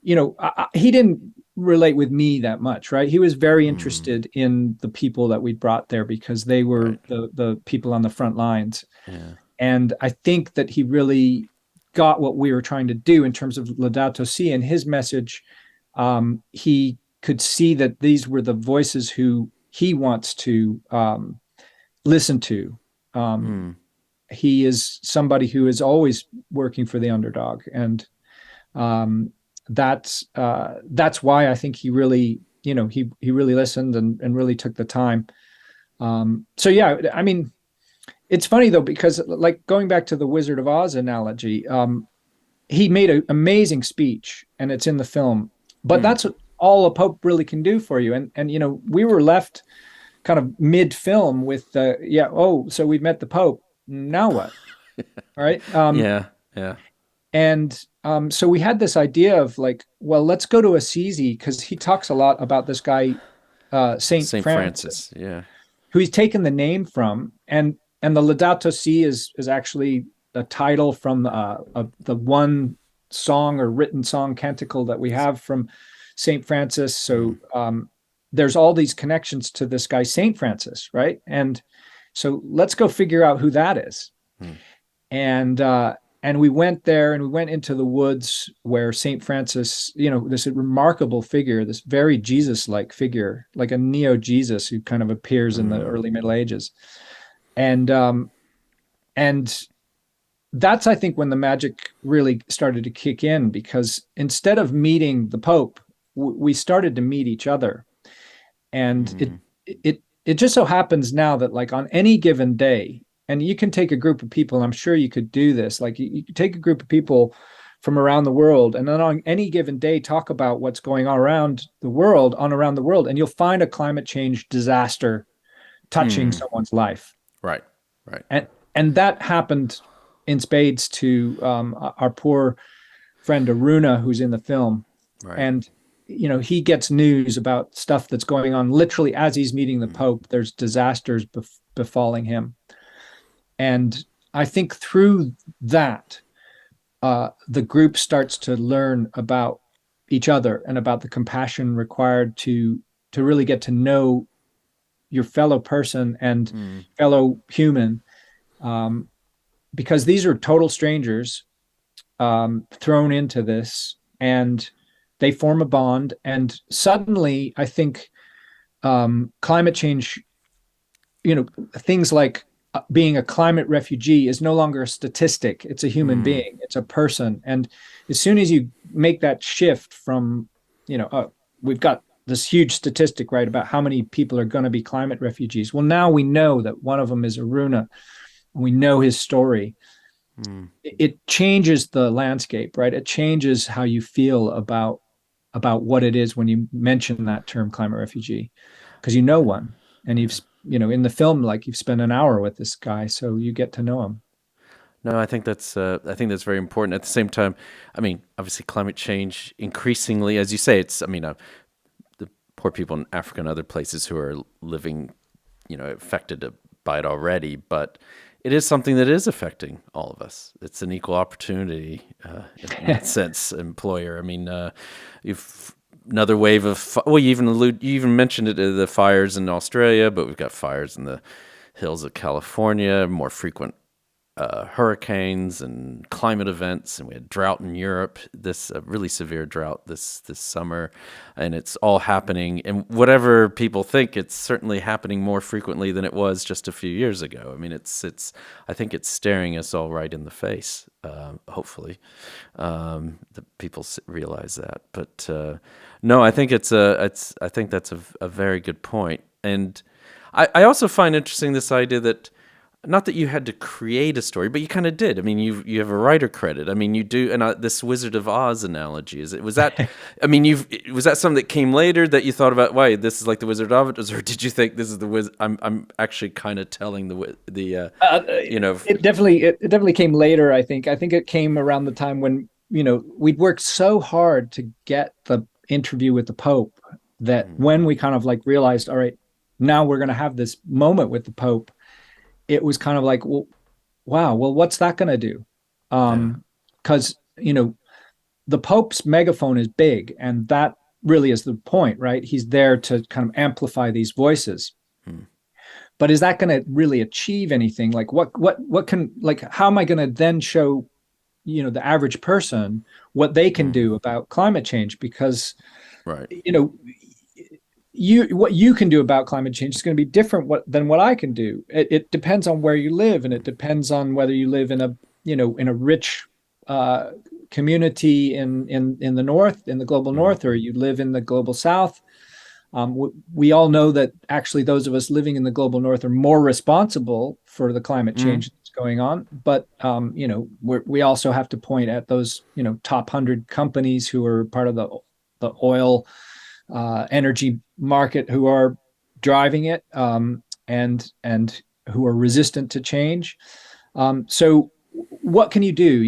didn't relate with me that much, right? He was very interested in the people that we brought there, because they were the people on the front lines. Yeah. And I think that he really got what we were trying to do in terms of Laudato Si and his message. He could see that these were the voices who he wants to listen to. He is somebody who is always working for the underdog, and that's why I think he really, he really listened and really took the time. So yeah, I mean, it's funny though, because like going back to the Wizard of Oz analogy, he made an amazing speech, and it's in the film, but that's all a pope really can do for you. And we were left kind of mid-film with so we've met the Pope, now what? Right? And so we had this idea of like, well, let's go to Assisi, because he talks a lot about this guy, Saint Francis, who he's taken the name from, and the Laudato Si is actually a title from the one song or written song canticle that we have from Saint Francis. So there's all these connections to this guy, Saint Francis, right? And so let's go figure out who that is. And we went there, and we went into the woods where Saint Francis, this remarkable figure, this very Jesus-like figure, like a neo-Jesus who kind of appears in the early Middle Ages. And that's, I think, when the magic really started to kick in, because instead of meeting the Pope, we started to meet each other. And it just so happens now that, like, on any given day, and you can take a group of people, and I'm sure you could do this, like you could take a group of people from around the world, and then on any given day talk about what's going on around the world, and you'll find a climate change disaster touching someone's life. Right. And that happened in spades to our poor friend Arouna, who's in the film. Right. And he gets news about stuff that's going on literally as he's meeting the Pope. There's disasters befalling him. And I think through that, the group starts to learn about each other and about the compassion required to really get to know your fellow person and fellow human, because these are total strangers thrown into this, and they form a bond. And suddenly, I think climate change, things like being a climate refugee is no longer a statistic. It's a human being. It's a person. And as soon as you make that shift from, we've got this huge statistic, right, about how many people are going to be climate refugees. Well, now we know that one of them is Arouna. We know his story. It changes the landscape, right? It changes how you feel about what it is when you mention that term, climate refugee, because you know one, and you've in the film, like, you've spent an hour with this guy, so you get to know him. No, I think that's very important. At the same time, I mean, obviously, climate change increasingly, as you say, it's the poor people in Africa and other places who are living, affected by it already, but it is something that is affecting all of us. It's an equal opportunity in that sense, employer. I mean, if another wave of you even mentioned it, the fires in Australia, but we've got fires in the hills of California, more frequent hurricanes and climate events, and we had drought in Europe, this really severe drought this summer, and it's all happening. And whatever people think, it's certainly happening more frequently than it was just a few years ago. I mean, I think it's staring us all right in the face. Hopefully, the people realize that. But no, I think I think that's a very good point. And I also find interesting this idea that, not that you had to create a story, but you kind of did. I mean, you have a writer credit. I mean, you do, and this Wizard of Oz analogy, was that? I mean, was that something that came later that you thought about? Why, this is like the Wizard of Oz, or did you think this is the Wizard? I'm actually kind of telling It definitely came later. I think it came around the time when we'd worked so hard to get the interview with the Pope that when we kind of like realized, all right, now we're going to have this moment with the Pope, it was kind of like, well, wow, well, what's that going to do? Because, the Pope's megaphone is big, and that really is the point, right? He's there to kind of amplify these voices. But is that going to really achieve anything? Like what can, like, how am I going to then show, the average person what they can do about climate change? Because, right. What you can do about climate change is going to be different than what I can do. It depends on where you live, and it depends on whether you live in a rich community in the north, in the global north, or you live in the global south. We all know that actually those of us living in the global north are more responsible for the climate change that's going on. But we also have to point at those top 100 companies who are part of the oil energy market, who are driving it, and who are resistant to change. So what can you do?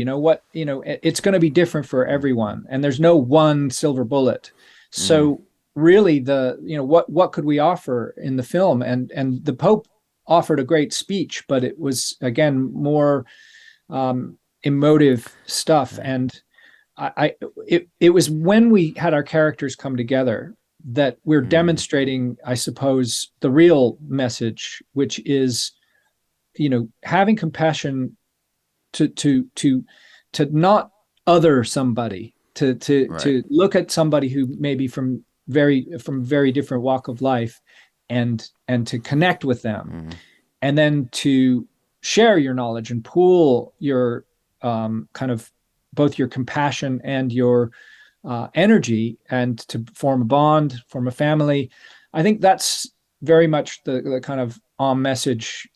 It's going to be different for everyone, and there's no one silver bullet. So really, what could we offer in the film? And the Pope offered a great speech, but it was, again, more emotive stuff. And it was when we had our characters come together that we're demonstrating, I suppose, the real message, which is, having compassion to not other somebody, to look at somebody who may be from very different walk of life, and to connect with them, and then to share your knowledge and pool your kind of both your compassion and your energy, and to form a bond, form a family. I think that's very much the kind of message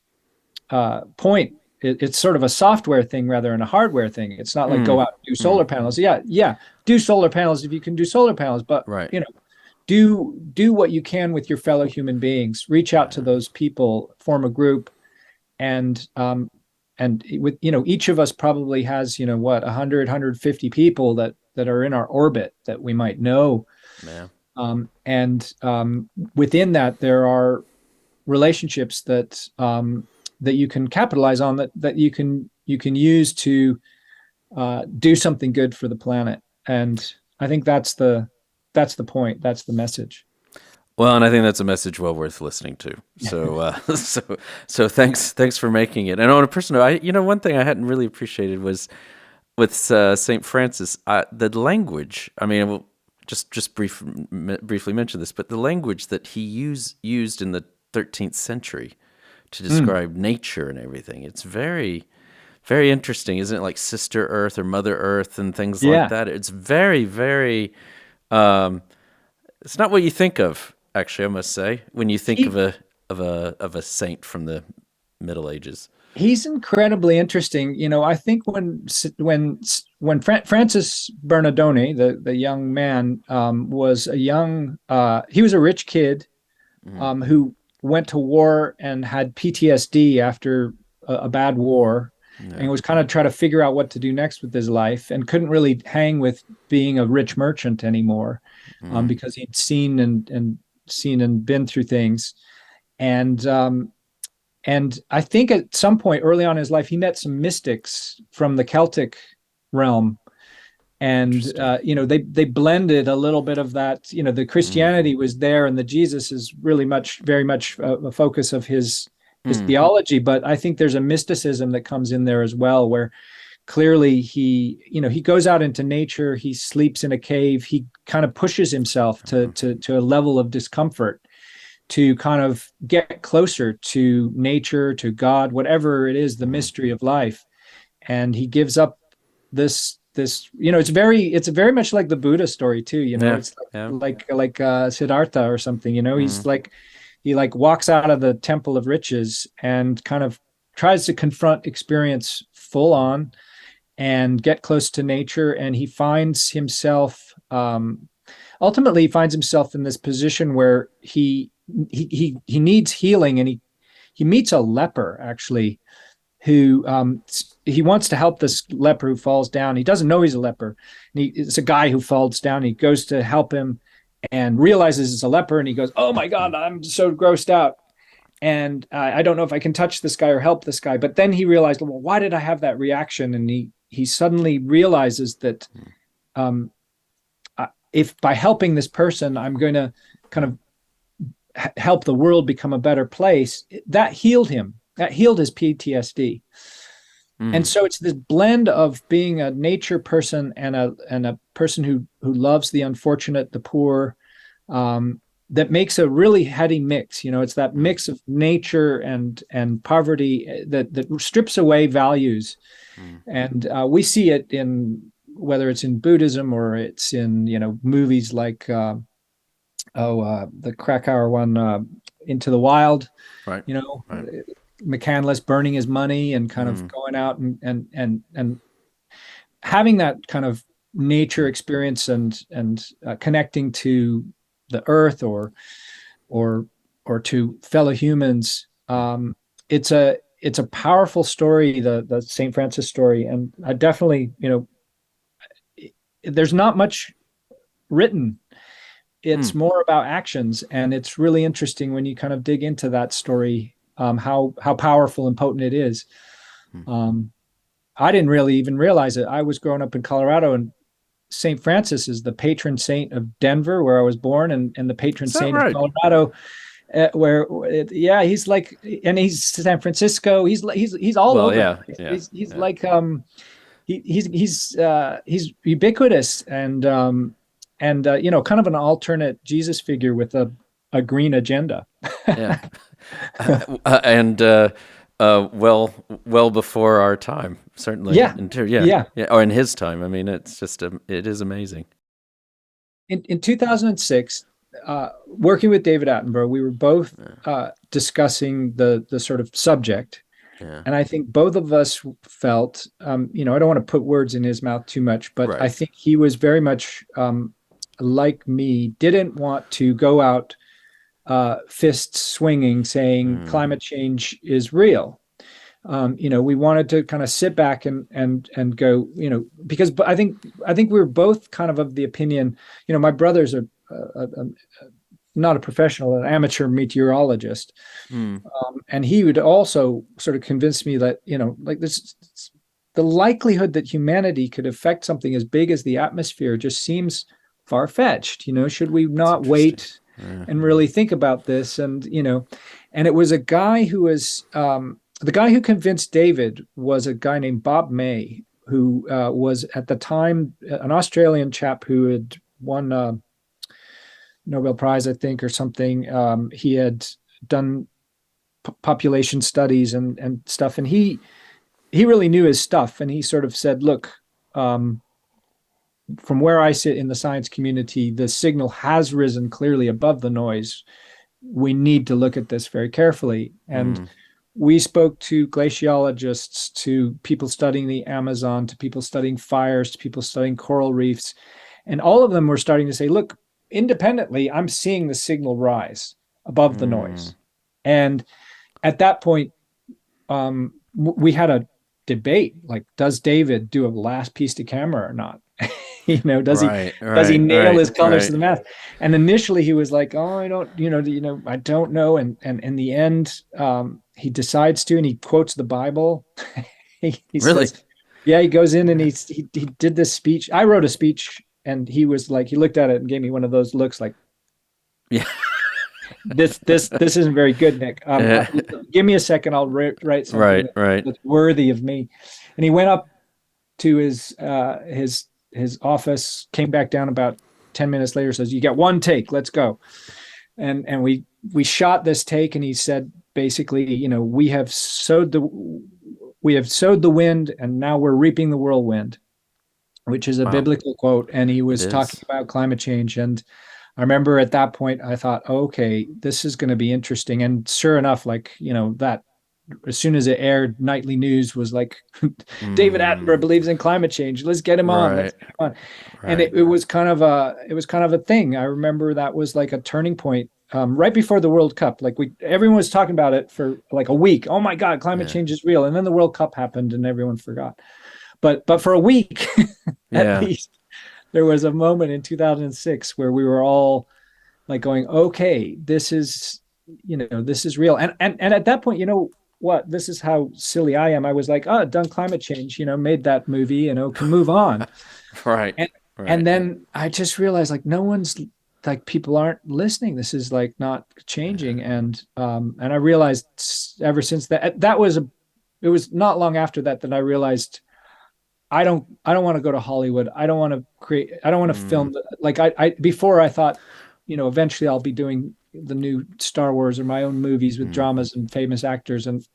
point. It's sort of a software thing rather than a hardware thing. It's not like go out and do solar panels. Yeah, do solar panels if you can do solar panels, but do what you can with your fellow human beings. Reach out to those people, form a group, and with each of us probably has 100, 150 people that are in our orbit that we might know. Within that there are relationships that you can capitalize on, that you can use to do something good for the planet. And I think that's the point. That's the message. Well, and I think that's a message well worth listening to. So, so thanks for making it. And on a personal note, one thing I hadn't really appreciated was with Saint Francis, the language. I mean, I will just briefly mention this, but the language that he used in the 13th century to describe nature and everything. It's very, very interesting, isn't it? Like Sister Earth or Mother Earth and things like that. It's very, very. It's not what you think of, actually, I must say, when you think of a saint from the Middle Ages. He's incredibly interesting. I think when Francis Bernardone, the young man, was he was a rich kid who went to war and had PTSD after a bad war, and was kind of trying to figure out what to do next with his life, and couldn't really hang with being a rich merchant anymore, because he'd seen and been through things. And And I think at some point early on in his life, he met some mystics from the Celtic realm. And, they blended a little bit of that, the Christianity was there and the Jesus is really very much a focus of his theology. But I think there's a mysticism that comes in there as well, where clearly he goes out into nature, he sleeps in a cave, he kind of pushes himself to a level of discomfort to kind of get closer to nature, to God, whatever it is, the mystery of life. And he gives up this, it's very much like the Buddha story too, it's like Siddhartha or something, he's like, he like walks out of the temple of riches and kind of tries to confront experience full on and get close to nature. And he finds himself, ultimately he finds himself in this position where he needs healing, and he meets a leper actually, who he wants to help this leper who falls down. He doesn't know he's a leper. It's a guy who falls down. He goes to help him and realizes it's a leper, and he goes, "Oh my God, I'm so grossed out, and I don't know if I can touch this guy or help this guy." But then he realized, well, why did I have that reaction? And he suddenly realizes that if by helping this person, I'm going to kind of help the world become a better place, that healed him. That healed his PTSD. And so it's this blend of being a nature person and a person who loves the unfortunate, the poor, that makes a really heady mix. It's that mix of nature and poverty that strips away values. And we see it in, whether it's in Buddhism or it's in, movies like, the Krakauer one, Into the Wild, right. McCandless burning his money and kind of going out and having that kind of nature experience and connecting to the earth or to fellow humans. It's a powerful story, the St. Francis story. And I definitely, there's not much written. It's more about actions, and it's really interesting when you kind of dig into that story, how powerful and potent it is. I didn't really even realize it. I was growing up in Colorado, and St. Francis is the patron saint of Denver, where I was born, and the patron saint of Colorado, he's like, and he's San Francisco. He's all over. He's like he's ubiquitous and kind of an alternate Jesus figure with a green agenda. And well before our time, certainly. Or in his time. I mean, it's just it is amazing. In 2006, working with David Attenborough, we were both discussing the sort of subject. And I think both of us felt, I don't want to put words in his mouth too much, but I think he was very much like me, didn't want to go out fists swinging saying climate change is real. We wanted to kind of sit back and go, because I think we were both kind of the opinion, my brother's not a professional, an amateur meteorologist. And he would also sort of convince me that, like this, the likelihood that humanity could affect something as big as the atmosphere just seems far-fetched. Should we not wait and really think about this? And, and it was a guy who was, the guy who convinced David was a guy named Bob May, who was at the time an Australian chap who had won a Nobel Prize, I think, or something. He had done population studies and stuff, and he really knew his stuff. And he sort of said, look, from where I sit in the science community, the signal has risen clearly above the noise. We need to look at this very carefully. And we spoke to glaciologists, to people studying the Amazon, to people studying fires, to people studying coral reefs. And all of them were starting to say, look, independently, I'm seeing the signal rise above the noise. And at that point, we had a debate, like, does David do a last piece to camera or not? Does he nail his colors to the mast? And initially he was like, oh, I don't, I don't know. And in the end, he decides to, and he quotes the Bible. he Really? says, yeah, he goes in and he did this speech. I wrote a speech, and he was like, he looked at it and gave me one of those looks like, yeah, this isn't very good, Nick. Give me a second. I'll write something that's worthy of me. And he went up to his office, came back down about 10 minutes later, says, you got one take, let's go. And we shot this take, and he said, basically, we have sowed the wind, and now we're reaping the whirlwind, which is a biblical quote. And he was talking about climate change. And I remember at that point, I thought, okay, this is going to be interesting. And sure enough, that as soon as it aired, nightly news was like, David Attenborough believes in climate change. Let's get him on. Let's get him on. And it was kind of a thing. I remember that was like a turning point. Right before the World Cup, everyone was talking about it for like a week. Oh my God, climate change is real. And then the World Cup happened, and everyone forgot. But for a week, at least, there was a moment in 2006 where we were all like going, okay, this is real. And at that point, what? This is how silly I am. I was like, oh, done climate change, made that movie, can move on. Right. And then I just realized, like, no one's, like, people aren't listening. This is like not changing. And I realized ever since it was not long after that I realized I don't want to go to Hollywood. I don't want to film. Before I thought, eventually I'll be doing the new Star Wars or my own movies with dramas and famous actors. And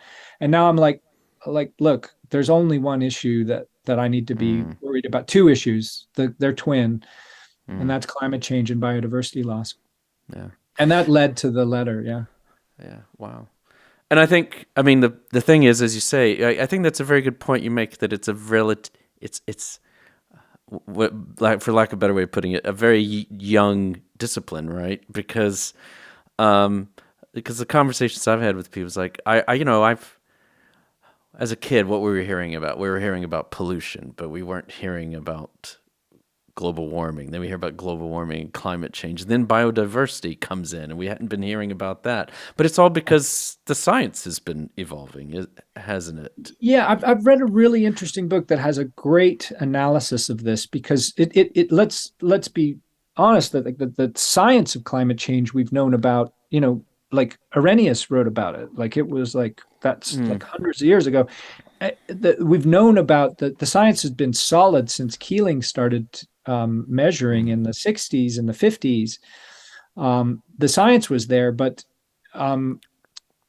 now I'm like, look, there's only one issue that I need to be worried about. Two issues, they're twin, and that's climate change and biodiversity loss. Yeah. And that led to the letter. Yeah. Yeah. Wow. And I think, the thing is, as you say, I think that's a very good point you make, that it's a for lack of a better way of putting it, a very young discipline, right? Because the conversations I've had with people is like, I've, as a kid, what we were hearing about pollution, but we weren't hearing about global warming. Then we hear about global warming and climate change. Then biodiversity comes in, and we hadn't been hearing about that. But it's all because the science has been evolving, hasn't it? Yeah, I've read a really interesting book that has a great analysis of this, because it let's be honest, that the science of climate change we've known about, like Arrhenius wrote about it. Like, it was like, that's like hundreds of years ago. We've known about the science has been solid since Keeling started measuring in the 60s and the 50s. The science was there, but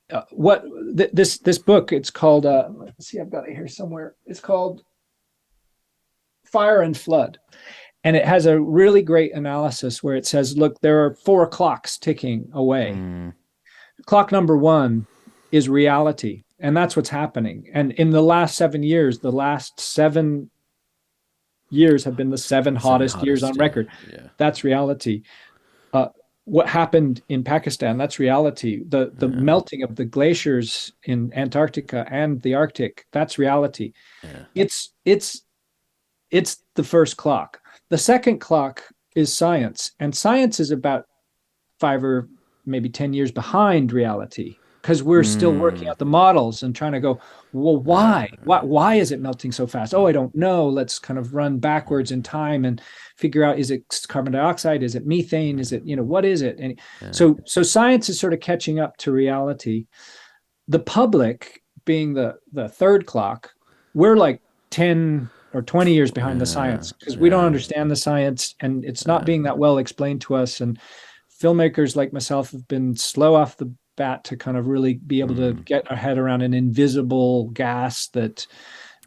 this book, it's called, let's see, I've got it here somewhere. It's called Fire and Flood. And it has a really great analysis where it says, look, there are 4 clocks ticking away. Clock number 1 is reality. And that's what's happening. And in the last 7 years, the last 7 years have been the 7 hottest years on record. Yeah. That's reality. What happened in Pakistan, that's reality. The melting of the glaciers in Antarctica and the Arctic, that's reality. Yeah. It's the first clock. The second clock is science. And science is about 5 or maybe 10 years behind reality, because we're still working out the models and trying to go, well, why? Why is it melting so fast? Oh, I don't know. Let's kind of run backwards in time and figure out, is it carbon dioxide? Is it methane? Is it, what is it? And so science is sort of catching up to reality. The public, being the third clock, we're like 10 or 20 years behind the science, because we don't understand the science, and it's not being that well explained to us. And filmmakers like myself have been slow off the bat to kind of really be able to get our head around an invisible gas that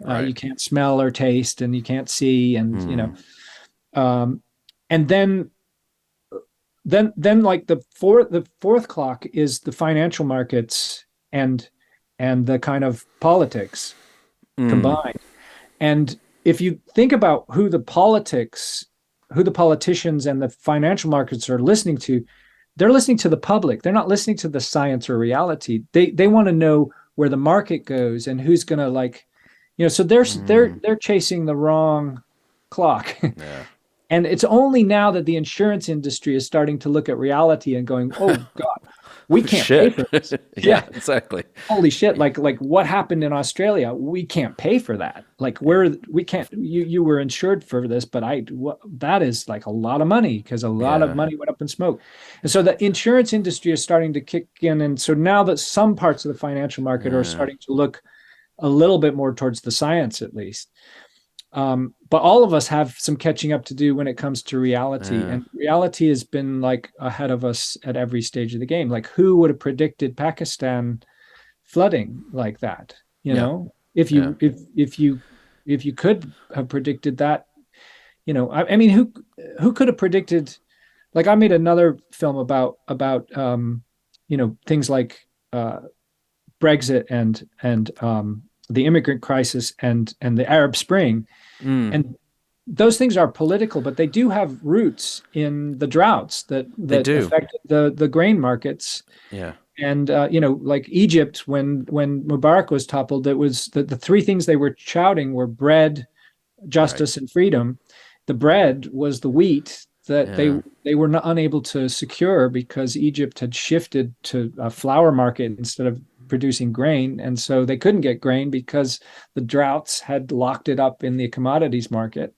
you can't smell or taste and you can't see, and and then like the fourth clock is the financial markets and the kind of politics combined. And if you think about who the politicians and the financial markets are listening to, they're listening to the public. They're not listening to the science or reality. They want to know where the market goes and who's going to, like, so they're chasing the wrong clock. And it's only now that the insurance industry is starting to look at reality and going, oh God, we can't pay for this. Yeah, exactly. Holy shit. Like what happened in Australia, we can't pay for that. Like we can't, you were insured for this, but that is like a lot of money, because a lot of money went up in smoke. And so the insurance industry is starting to kick in. And so now that some parts of the financial market are starting to look a little bit more towards the science, at least. But all of us have some catching up to do when it comes to reality, and reality has been like ahead of us at every stage of the game. Like, who would have predicted Pakistan flooding like that? You know, if you could have predicted that, you know, I mean, who could have predicted? Like, I made another film about you know, things like Brexit and the immigrant crisis and the Arab Spring. And those things are political, but they do have roots in the droughts that affected the grain markets. Yeah. And you know, like Egypt, when Mubarak was toppled, it was the three things they were shouting were bread, justice, and freedom. The bread was the wheat that they were unable to secure because Egypt had shifted to a flour market instead of producing grain, and so they couldn't get grain because the droughts had locked it up in the commodities market.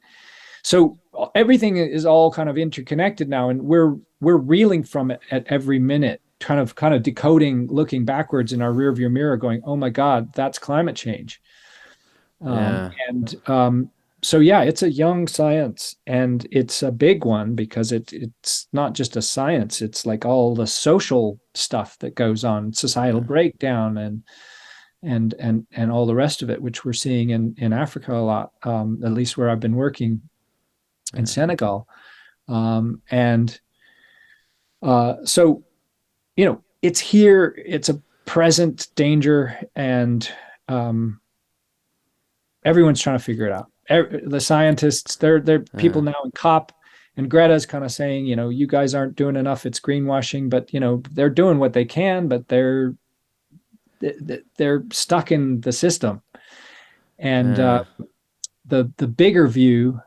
So everything is all kind of interconnected now, and we're reeling from it at every minute, kind of decoding, looking backwards in our rearview mirror, going, "Oh my God, that's climate change." So yeah, it's a young science, and it's a big one because it's not just a science. It's like all the social stuff that goes on, societal breakdown and all the rest of it, which we're seeing in Africa a lot, at least where I've been working in Senegal. So, you know, it's here, it's a present danger, and everyone's trying to figure it out. The scientists, they're people now in COP, and Greta's kind of saying, you know, you guys aren't doing enough, it's greenwashing, but you know, they're doing what they can, but they're stuck in the system. And the bigger view,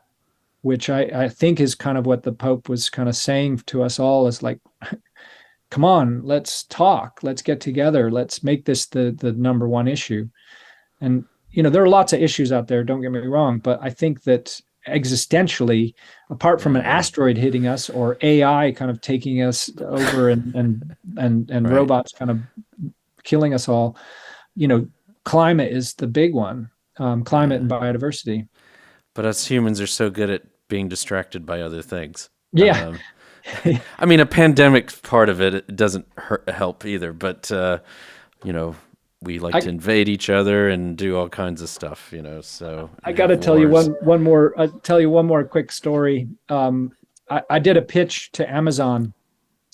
which I think is kind of what the Pope was kind of saying to us all, is like, come on, let's talk, let's get together, let's make this the number one issue. And you know, there are lots of issues out there, don't get me wrong, but I think that existentially, apart from an asteroid hitting us or AI kind of taking us over and robots kind of killing us all, you know, climate is the big one, climate and biodiversity. But us humans are so good at being distracted by other things. Yeah. I mean, a pandemic part of it doesn't help either, but, you know, we like to invade each other and do all kinds of stuff, you know. So I got to tell you one more quick story. I did a pitch to Amazon,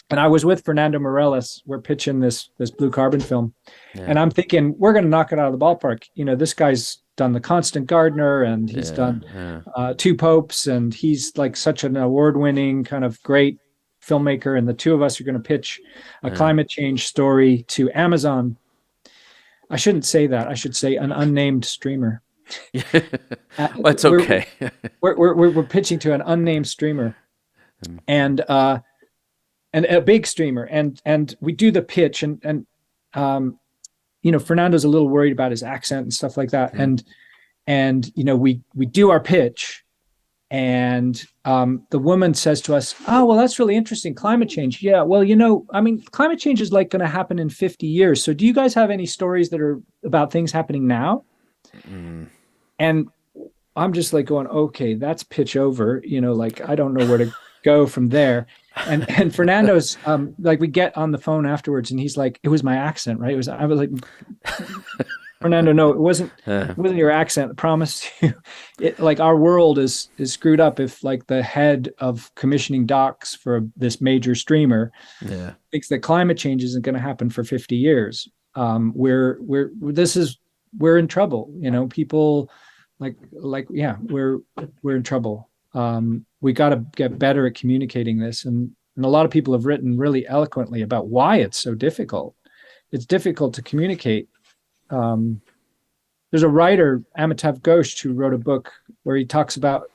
and I was with Fernando Meirelles. We're pitching this blue carbon film, and I'm thinking we're going to knock it out of the ballpark. You know, this guy's done The Constant Gardener, and he's done Two Popes, and he's like such an award-winning kind of great filmmaker. And the two of us are going to pitch a climate change story to Amazon. I shouldn't say that. I should say an unnamed streamer. That's okay. We're pitching to an unnamed streamer, and a big streamer, and we do the pitch, and you know, Fernando's a little worried about his accent and stuff like that, and you know, we do our pitch, and the woman says to us, "Oh, well, that's really interesting. Climate change. Yeah, well, you know, I mean, climate change is like going to happen in 50 years. So do you guys have any stories that are about things happening now?" And I'm just like going, okay, that's pitch over. You know, like, I don't know where to go from there. And Fernando's like, we get on the phone afterwards, and he's like, "It was my accent, right? I was like, Fernando, no, it wasn't your accent. I promise you. Like, our world is screwed up if like the head of commissioning docs for this major streamer thinks that climate change isn't going to happen for 50 years. We're in trouble. You know, people we're in trouble. We got to get better at communicating this, and a lot of people have written really eloquently about why it's so difficult. It's difficult to communicate. There's a writer, Amitav Ghosh, who wrote a book where he talks about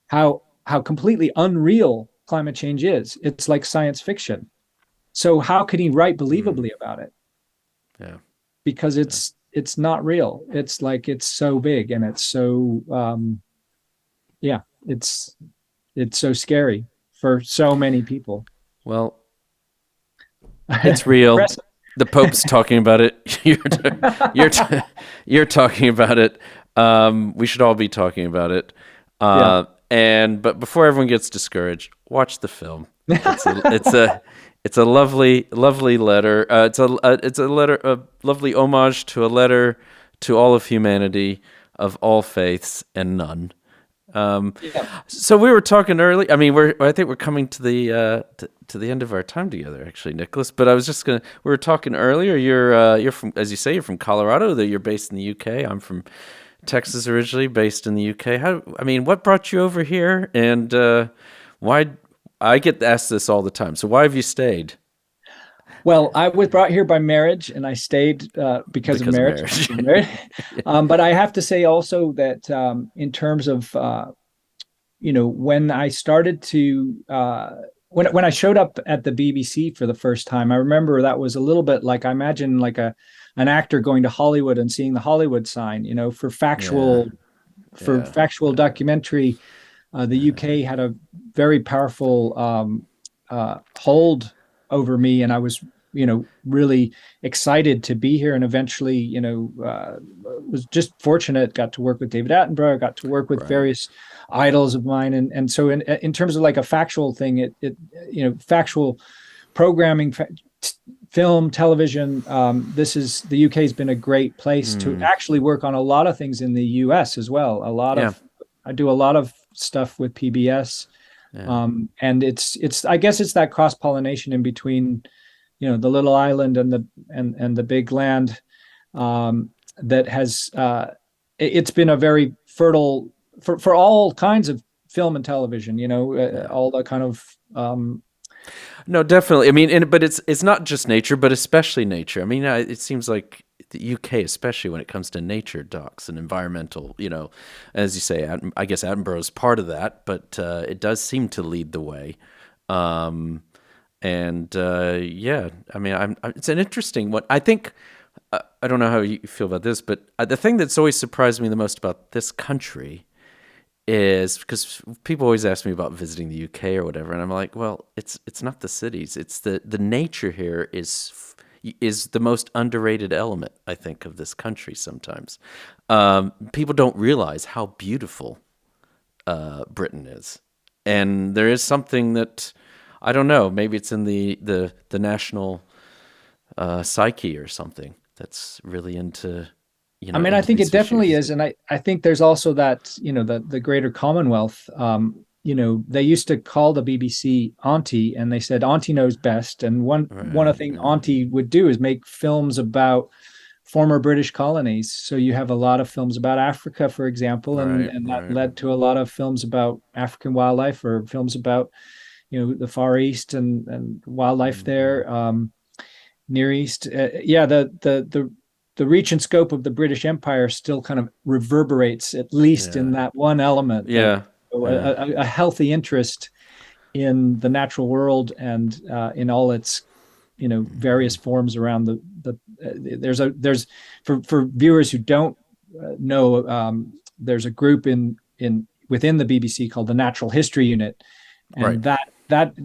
how how completely unreal climate change is. It's like science fiction. So how can he write believably about it? Yeah. Because it's not real. It's like, it's so big, and it's so it's so scary for so many people. Well, it's real. The Pope's talking about it. You're talking about it. We should all be talking about it. But before everyone gets discouraged, watch the film. It's a lovely letter. It's a letter, a lovely homage to a letter to all of humanity, of all faiths and none. So we were talking early. I mean, I think we're coming to the end of our time together, actually, Nicolas. But I was just we were talking earlier. You're from, as you say, you're from Colorado. That you're based in the UK. I'm from Texas originally, based in the UK. What brought you over here, and why? I get asked this all the time. So why have you stayed? Well, I was brought here by marriage, and I stayed because of marriage. But I have to say also that in terms of, when I started to, when I showed up at the BBC for the first time, I remember that was a little bit like, I imagine like an actor going to Hollywood and seeing the Hollywood sign, for factual documentary. The UK had a very powerful hold over me, and I was, really excited to be here, and eventually, was just fortunate, got to work with David Attenborough, got to work with various idols of mine. And so in terms of like a factual thing, it factual programming, film, television, the UK has been a great place to actually work on a lot of things in the US as well. I do a lot of stuff with PBS. And it's I guess it's that cross-pollination in between, the little island and the big land, that has it's been a very fertile for all kinds of film and television, all the kind of No, definitely. But it's not just nature, but especially nature. It seems like the UK, especially when it comes to nature docs and environmental, as you say, I guess Attenborough is part of that, but it does seem to lead the way. It's an interesting one. I think, I don't know how you feel about this, but the thing that's always surprised me the most about this country is, because people always ask me about visiting the UK or whatever, and I'm like, well, it's not the cities, it's the nature here is the most underrated element, I think, of this country sometimes. People don't realize how beautiful Britain is. And there is something that, I don't know, maybe it's in the national psyche or something that's really into, I think it definitely is. And I think there's also that, the greater Commonwealth, they used to call the BBC Auntie, and they said Auntie knows best. And one of the things Auntie would do is make films about former British colonies. So you have a lot of films about Africa, for example, and that led to a lot of films about African wildlife, or films about, the Far East and wildlife there, Near East. The reach and scope of the British Empire still kind of reverberates, at least in that one element. A healthy interest in the natural world and in all its, various forms around there's for viewers who don't know, there's a group within the BBC called the Natural History Unit, and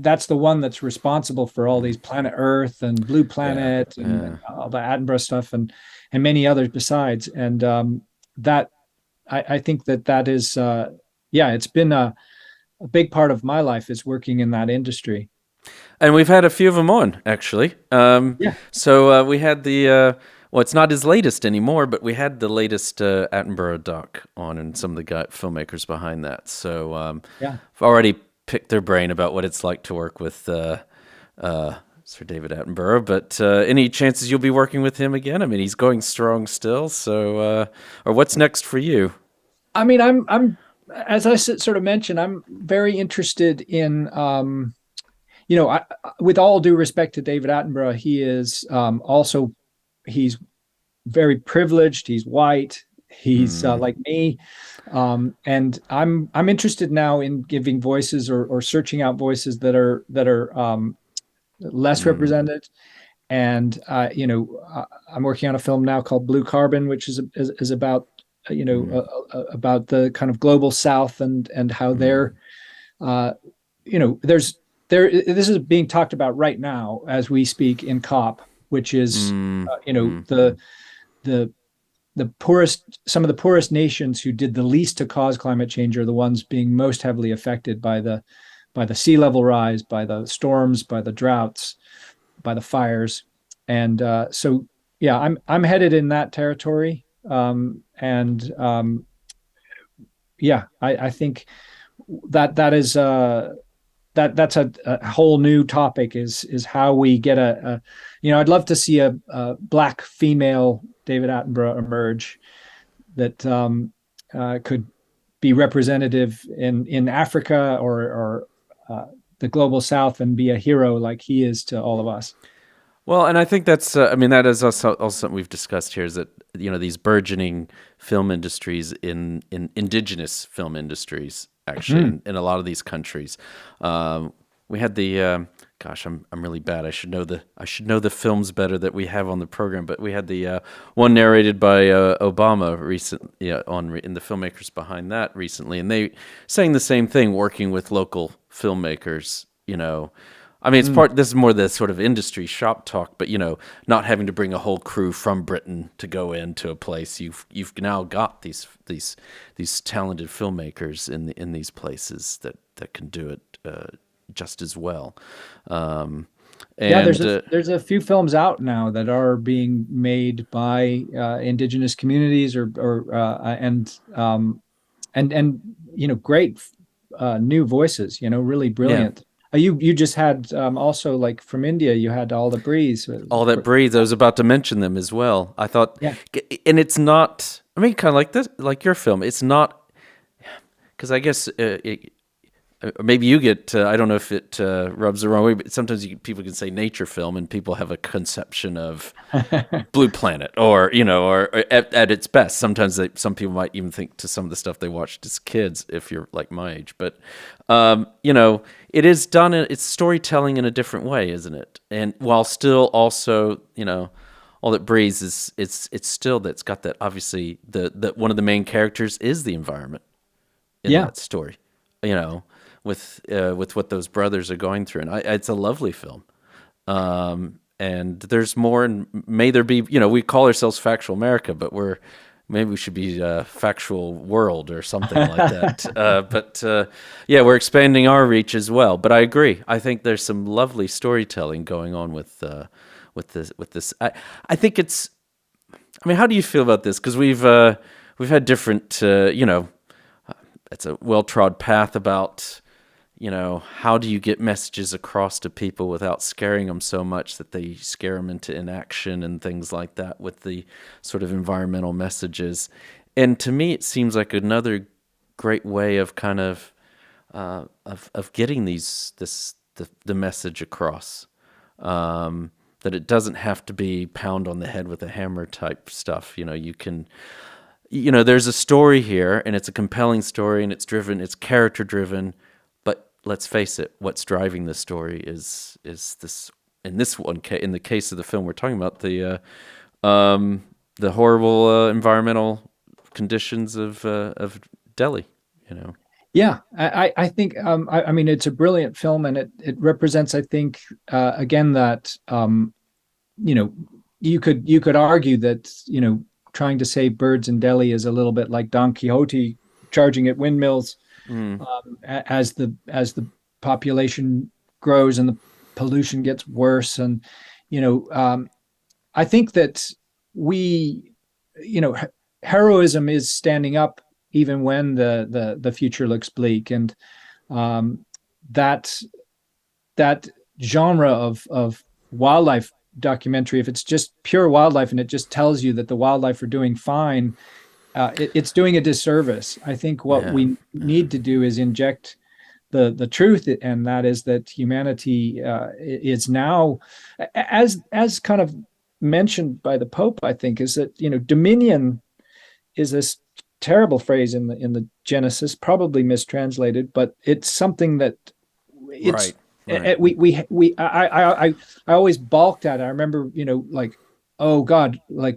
that's the one that's responsible for all these Planet Earth and Blue Planet and all the Attenborough stuff and many others besides. And I think that is it's been a big part of my life, is working in that industry. And we've had a few of them on, actually. So we had it's not his latest anymore, but we had the latest Attenborough doc on, and some of the filmmakers behind that. So I've already picked their brain about what it's like to work with Sir David Attenborough. But any chances you'll be working with him again? He's going strong still. So, or what's next for you? I'm as I sort of mentioned, I'm very interested in, with all due respect to David Attenborough, he is he's very privileged. He's white. He's like me, and I'm interested now in giving voices or searching out voices that are less represented. And I'm working on a film now called Blue Carbon, which is about about the kind of global South and how they're this is being talked about right now as we speak in COP, which is the poorest, some of the poorest nations who did the least to cause climate change are the ones being most heavily affected by the sea level rise, by the storms, by the droughts, by the fires. And so yeah, I'm headed in that territory. Yeah, I think that is that's a whole new topic, is how we get I'd love to see a black female David Attenborough emerge that could be representative in Africa or the global South and be a hero like he is to all of us. Well, and I think that's, that is also something we've discussed here, is that, these burgeoning film industries in indigenous film industries, actually, in a lot of these countries. We had the, gosh, I'm really bad. I should know the films better that we have on the program, but we had the one narrated by Obama recently, in the filmmakers behind that recently, and they saying the same thing, working with local filmmakers, it's this is more the sort of industry shop talk, but not having to bring a whole crew from Britain to go into a place. You've now got these talented filmmakers in these places that can do it just as well. There's a few films out now that are being made by indigenous communities and great new voices, really brilliant. Yeah. You just had also, like, from India, you had All That Breathes. All That Breathes. I was about to mention them as well. I thought, and it's not. Kind of like this, like your film. It's not, because I guess maybe you get. I don't know if it rubs the wrong way, but sometimes people can say nature film, and people have a conception of Blue Planet, or at its best. Sometimes some people might even think to some of the stuff they watched as kids, if you're like my age. But it is done. It's storytelling in a different way, isn't it? And while still also, All That Breathes it's still, that's got that, obviously the one of the main characters is the environment in that story. With what those brothers are going through, and it's a lovely film. And there's more, and may there be. We call ourselves Factual America, but maybe we should be Factual World or something like that. We're expanding our reach as well. But I agree. I think there's some lovely storytelling going on with this. I think it's. How do you feel about this? Because we've had different. It's a well-trod path about. How do you get messages across to people without scaring them so much that they scare them into inaction and things like that with the sort of environmental messages? And to me, it seems like another great way of kind of getting the message across. That it doesn't have to be pound on the head with a hammer type stuff. You can, there's a story here, and it's a compelling story, and it's character driven. Let's face it, what's driving the story is this. In this one, in the case of the film we're talking about, the horrible environmental conditions of Delhi. Yeah, I think it's a brilliant film, and it represents, I think, again, that you could argue that trying to save birds in Delhi is a little bit like Don Quixote charging at windmills. As the population grows and the pollution gets worse, and I think that heroism is standing up even when the future looks bleak, and that genre of wildlife documentary, if it's just pure wildlife and it just tells you that the wildlife are doing fine, it's doing a disservice. I think what we need to do is inject the truth, and that is that humanity is now, as kind of mentioned by the Pope, I think, is that dominion this terrible phrase in the Genesis, probably mistranslated, but it's something that it's Right. I always balked at it. I remember, like, oh God, like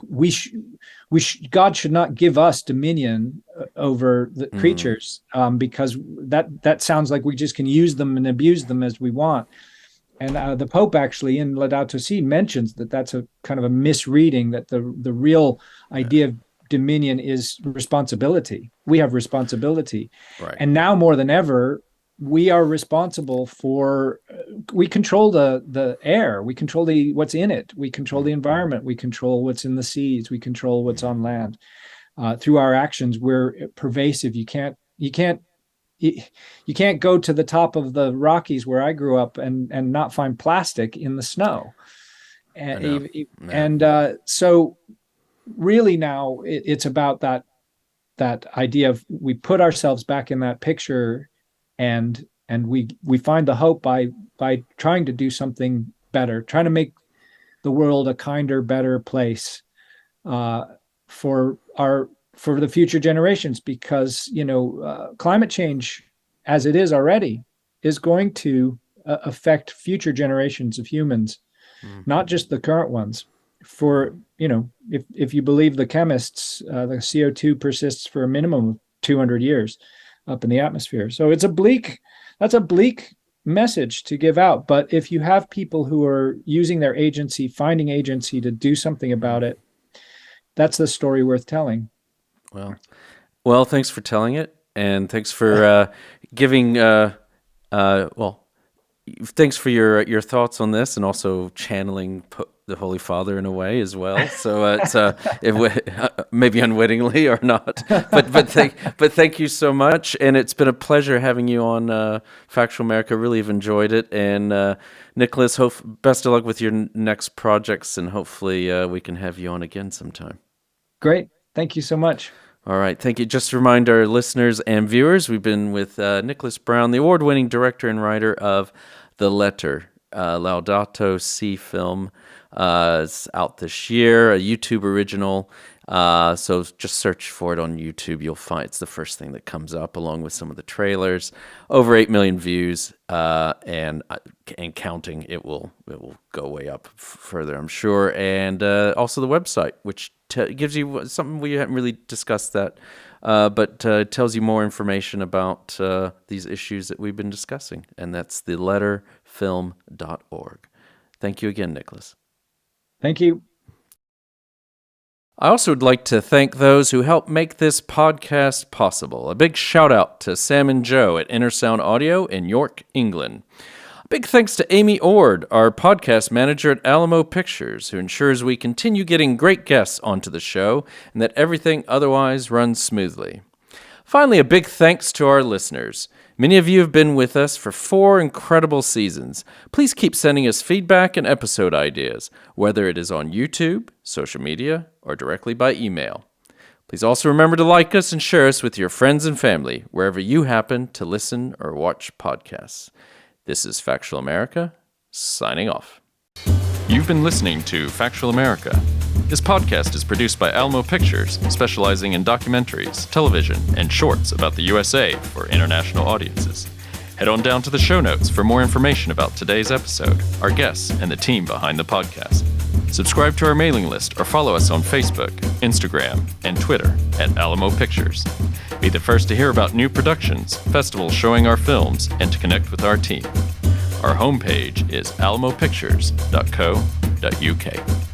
God should not give us dominion over the creatures, because that sounds like we just can use them and abuse them as we want. And the Pope actually in Laudato Si mentions that that's a kind of a misreading, that the real idea of dominion is responsibility. We have responsibility. Right. And now more than ever, we are responsible for, we control the air, we control what's in it, we control the environment, we control what's in the seas, we control what's on land. Through our actions, we're pervasive. You can't go to the top of the Rockies where I grew up and not find plastic in the snow. So really now it's about that idea of, we put ourselves back in that picture, and we find the hope by trying to do something better, trying to make the world a kinder, better place for the future generations, because climate change, as it is already, is going to affect future generations of humans, not just the current ones. For if you believe the chemists, the CO2 persists for a minimum of 200 years up in the atmosphere. So that's a bleak message to give out. But if you have people who are using their agency, finding agency to do something about it, that's the story worth telling. Well, thanks for telling it, and thanks for giving. Thanks for your thoughts on this, and also channeling the Holy Father in a way as well. So it's maybe unwittingly or not, but thank you so much, and it's been a pleasure having you on Factual America. Really have enjoyed it, and Nicolas, best of luck with your next projects, and hopefully we can have you on again sometime. Great, thank you so much. All right, thank you. Just to remind our listeners and viewers, we've been with Nicolas Brown, the award-winning director and writer of The Letter, Laudato Si film. It's out this year, a YouTube original. So just search for it on YouTube. You'll find it's the first thing that comes up, along with some of the trailers. Over 8 million views, and counting. It will go way up further, I'm sure. And also the website, which gives you something we haven't really discussed that, but tells you more information about these issues that we've been discussing, and that's theletterfilm.org. Thank you again, Nicolas. Thank you. I also would like to thank those who helped make this podcast possible. A big shout out to Sam and Joe at Inner Sound Audio in York, England. A big thanks to Amy Ord, our podcast manager at Alamo Pictures, who ensures we continue getting great guests onto the show and that everything otherwise runs smoothly. Finally, a big thanks to our listeners. Many of you have been with us for 4 incredible seasons. Please keep sending us feedback and episode ideas, whether it is on YouTube, social media, or directly by email. Please also remember to like us and share us with your friends and family, wherever you happen to listen or watch podcasts. This is Factual America, signing off. You've been listening to Factual America. This podcast is produced by Alamo Pictures, specializing in documentaries, television, and shorts about the USA for international audiences. Head on down to the show notes for more information about today's episode, our guests, and the team behind the podcast. Subscribe to our mailing list or follow us on Facebook, Instagram, and Twitter at Alamo Pictures. Be the first to hear about new productions, festivals showing our films, and to connect with our team. Our homepage is alamopictures.co.uk.